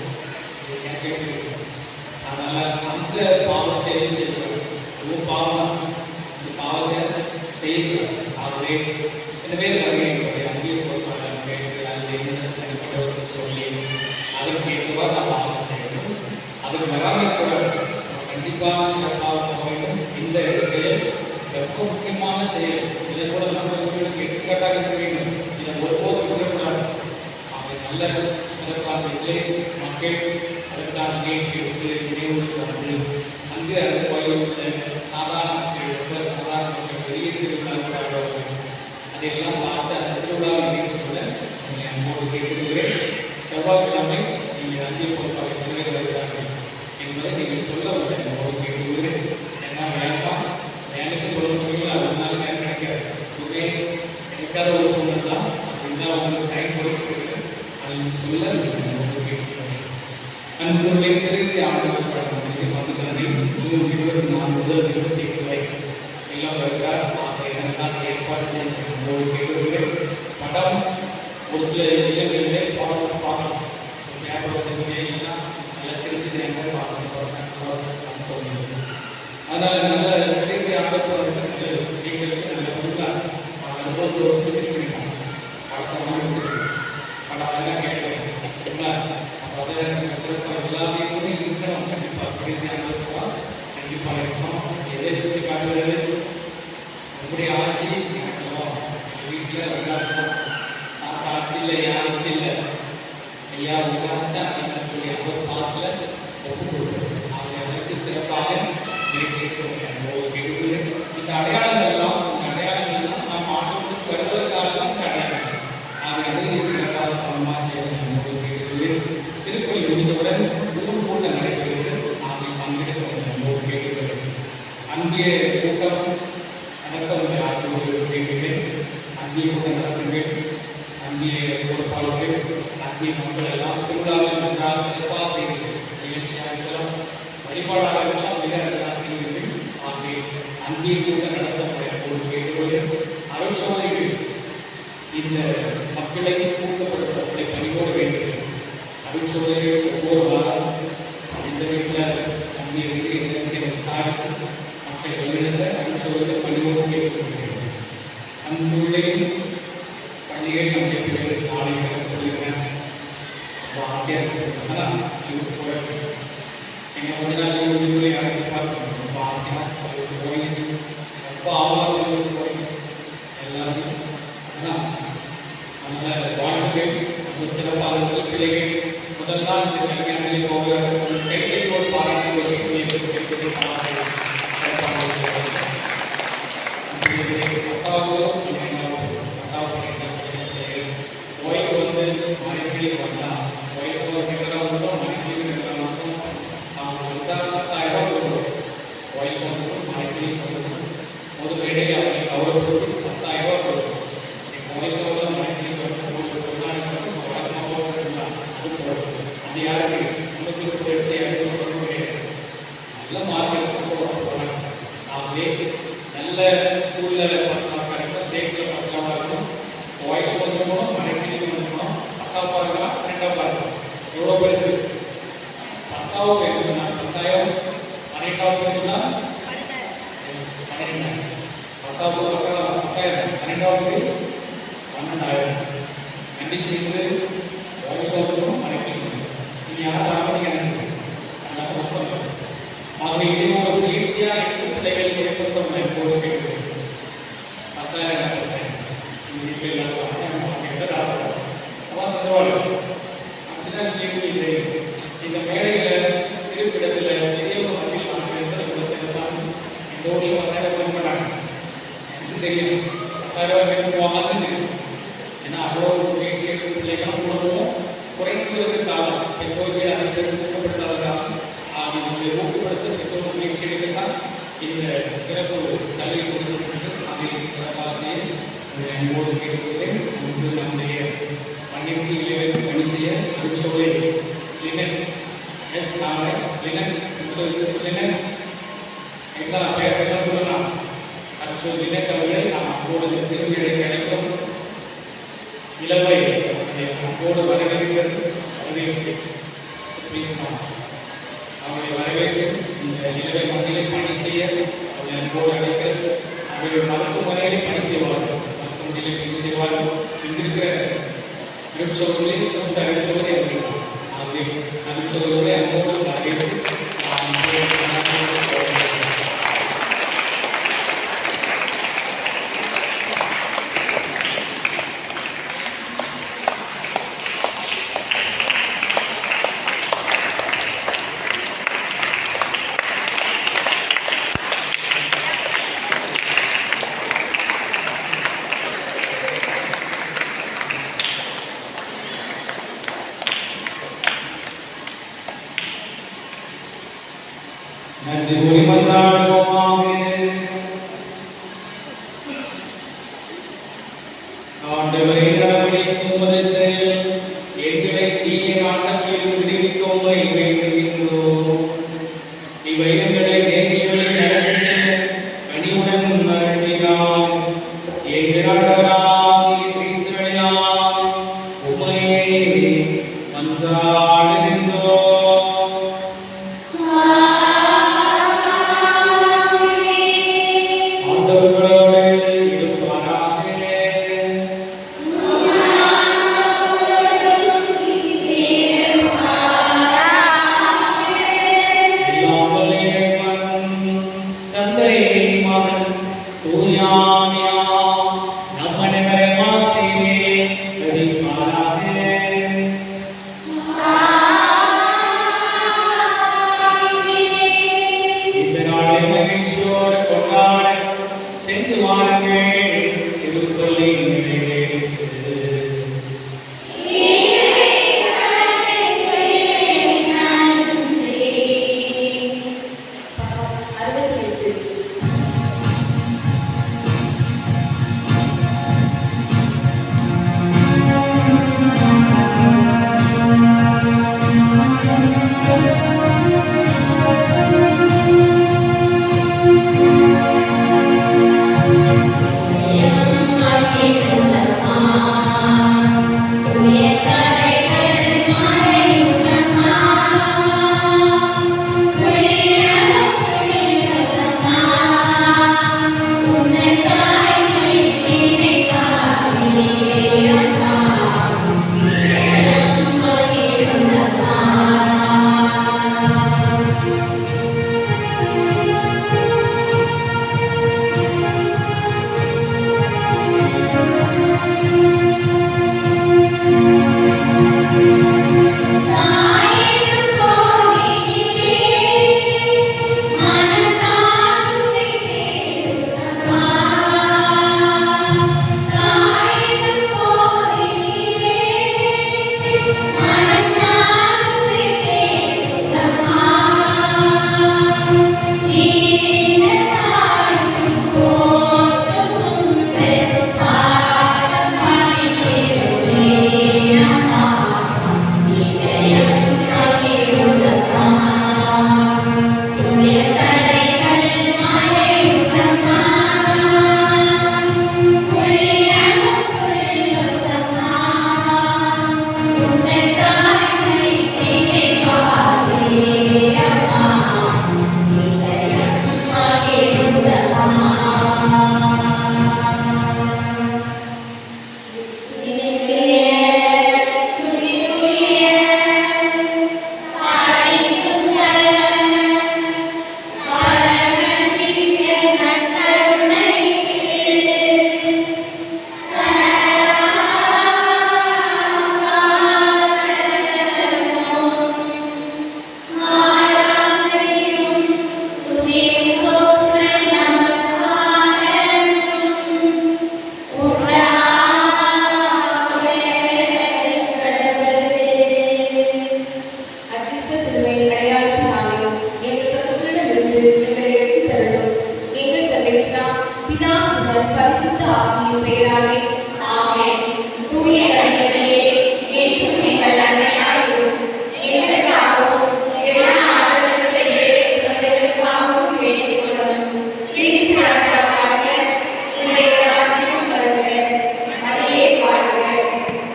அதனால் அந்த பாவம் செயல் செய்யக்கூடாது. அதுவும் பாவம் அந்த பாவத்தை செய்யக்கூடாது. ஆகவே இந்த பேர் வருகையினுடைய அங்கேயே பொறுப்பாளர் கேட்டு அது தனிப்பட்டவர்கள் சொல்லி அதற்கு ஏற்றவாறு நாம் பாவம் செய்யணும். அதுக்கு வராமல் கூட கண்டிப்பாக சிறப்பாக போக வேண்டும். இந்த செயல் ரொம்ப முக்கியமான செயல். இதை கூட மற்றவர்களுக்கு எடுத்துக்காட்டாக இருக்க வேண்டும். இதை ஒருபோதும் விடக்கூடாது. அது நல்ல சிறப்பாக இல்லை. மக்கள் அதற்கான முயற்சி எடுத்து இடையூறு வந்து அங்கு அது கோயிலுள்ள சாதாரண மக்கள் ரொம்ப சாதாரண மக்கள் வெளியேற்றிருக்கிறார்கள். அதையெல்லாம் பார்த்து அந்த திருவிழாவை ஏற்றுக்கொள்ள நீங்கள் அன்போடு கேட்டுக்கொள்கிறேன். செவ்வாய்க்கிழமை நீங்கள் அங்கே பொறுப்பாக தலைவர் வருகிறார்கள் என்பதை நீங்கள் சொல்ல உங்களை அன்போடு கேட்டுக்கொள்கிறேன். ஏன்னா வேண்டாம் எனக்கு சொல்ல முடியல. அதனால நேரம் கிடைக்காது. இதுவே கிடைக்காத ஒரு சூழ்நிலை தான். அப்படின்னா உங்களுக்கு டைம் கொடுக்கிறது. அதில் சொல்ல அன்போடு கேட்டுக்கொள்கிறேன். அன்புகளை தெரிந்து ஆண்டுகள் பழக்கத்தை வந்துக்கிறது. ஜூன் 24 முதல் 28 வரை எல்லாம் வருகிறார். தான் ஏற்பாடு செய்ய அன்போடு கேட்டுக்கொள்கிறேன். படம் ஒரு சில இல்லங்களிலே பார்க்கலாம். ஞாபகத்திலே இல்லைன்னா நல்லா சிரிச்சுட்டு எங்கே பார்க்கணும் சொல்லுங்கள். அதனால் நல்ல திருப்பி ஆண்டவர்களுக்கு நீங்களுக்கு நல்ல கொடுக்கலாம். அனுபவத்தை வச்சுட்டு பண்ணிக்கலாம். பழக்கமாக வச்சுருக்கேன். படம் எல்லாம் கேட்கலாம். அப்போ அதை சிறப்பாக எல்லாமே கூட இருக்கணும். கண்டிப்பாக திருப்பி ஆண்டவர்களாக கண்டிப்பாக இருக்கணும். எதை சுற்றி காட்டுகிறது உங்களுடைய ஆட்சி நடக்கணும். வீட்டில் வந்தாச்சு தான் நான் ஆட்சி இல்லை, என் ஆட்சி இல்லை, ஐயா உங்கள் ஆட்சி தான் அப்படின்னு சொல்லி அவர் பாட்டில் ஒப்பு கொடுக்கணும். அவங்க அதற்கு சிறப்பாக முயற்சிக்கிறோம். இந்த அடையாளங்கள்லாம் நாம் ஆண்டுக்கு வருவதற்காக தான் இந்த அடையாளங்கள். ஆகவே சிறப்பாக பணமாக செய்யணும். திருப்பதி முடிந்தவுடன் ஊர் கூட்டம் நடைபெறுகிறது. நாங்கள் பங்கெடுக்க கேட்கிறது. அங்கே கூட்டம் நடத்த ஆசிரியர்கள் கேட்கிறேன். அங்கே கூட்டம் நடத்துங்கள். அங்கே பொறுப்பாளர்கள் அங்கே மக்கள் எல்லாம் திருவிழாவில் நன்றாக சிறப்பாக செய்கிறது. நிகழ்ச்சியாக இருக்கலாம், வழிபாடாக இருக்கலாம், மிக நன்றாக செய்கிறது. ஆகவே அங்கே கூட்டம் நடத்தப்பட கேட்டுக்கொள்கிறேன். அருட்சோதனைகள் இந்த மக்களை ஊக்கப்படுத்த பணிவோடு வேண்டும். அருட்சோதனைகள் ஒவ்வொரு வாரம் இந்த வீட்டில் அங்கே இருந்து இந்த விசாரித்து மக்கள் வெளியிட அருட்சோதனைகள் பணிவோடு கேட்டுக்கொள்கிறேன். அன்புள்ளையும் பள்ளிகள் நம்முடைய பிள்ளைகள் நாளை கொள்கிறேன். ரொம்ப ஆசையாக இருக்கிறதுனால இவங்க கூட எங்கள் கொஞ்ச நாள் விடுமுறை யாருக்கு பார்க்கணும். ரொம்ப ஆசையாக போய் ரொம்ப ஆவலாக போய் எல்லாருமே அதுதான் அதனால் வாழ்க்கைகள் ரொம்ப சிறப்பாக பிள்ளைகள் முதல் நாள் இந்த கல்யாணங்களில் போகிறார்கள். கைத்தோடு பாராட்டு ஓய்வு வந்து மனைவி வந்தால் ஓய்வு மனைவி பேர் சொன்னாங்க 10,000, 12வது சொன்னாங்க 12,000, 10,000, 12வது 12,000. கண்டிஷன் இருக்குது வாய்ப்புகளும் அனைத்தும் இனி யாராவது எனக்கு அதனால் ஒப்பந்தம் ஆகவே இது ஒரு முயற்சியாக எடுத்து பிள்ளைகள் செயல்படுத்த எப்போது கேட்குது 10,000 அப்படிதான் கேள்வி. இந்த மேடையில் திருப்பிடத்தில் பெரியவங்க மத்தியில் நாம் எடுத்து சேர்ந்தான் இந்த ஊரில் 10,000 பண்ணாங்க. எனக்கு தெரியும் 10,000 போவாங்கன்னு தெரியும். ஏன்னா அவ்வளோ முயற்சி எடுத்து பிள்ளைகளும் உணவும் குறைந்ததற்காக பெற்றோர்கள் அதை ஊக்கப்படுத்தாததாக அவங்களை ஊக்கப்படுத்த பெற்றோர் முயற்சி எடுக்கத்தான் இந்த சிறப்பு சலுகை கொடுக்கப்பட்டு அதை சிறப்பாக செய்ய என்னோடு கேட்கிறேன். அங்கு நம்முடைய பன்னிரண்டு இளைஞர்கள் பணி செய்ய அனுசோலை Lynette S Narayan Lynette Lynette எல்லாம் பெயர்கள் சொல்லலாம். அனுசோ லினட் அவர்களை நாம் அப்போது திரும்பி அழைக்கும் இளவை அப்போது வரவேற்கிறது வரவேற்று அவர்களை வரவேற்று இந்த இளவை மத்தியில் பணி செய்ய அவர்களை அன்போடு அழைக்கிறது. அவர்கள் மருத்துவமனையில் பணி செய்வார்கள், மருத்துவமனையில் பணி செய்வார்கள். இங்கிருக்கிற அனுச்சோதரில் இந்த அனுச்சோதரி அவர்கள் ஆகவே அனுச்சோதரிகளை அன்போடு வரவேற்று நன்றி கூறி மன்றாடுவோமாக. ஆண்டவரே, கடவுளின் உமது செயல் எங்களை தீய நாட்டத்தில் விடுவிக்க உம்மை வேண்டுகின்றோம். இவை எங்களை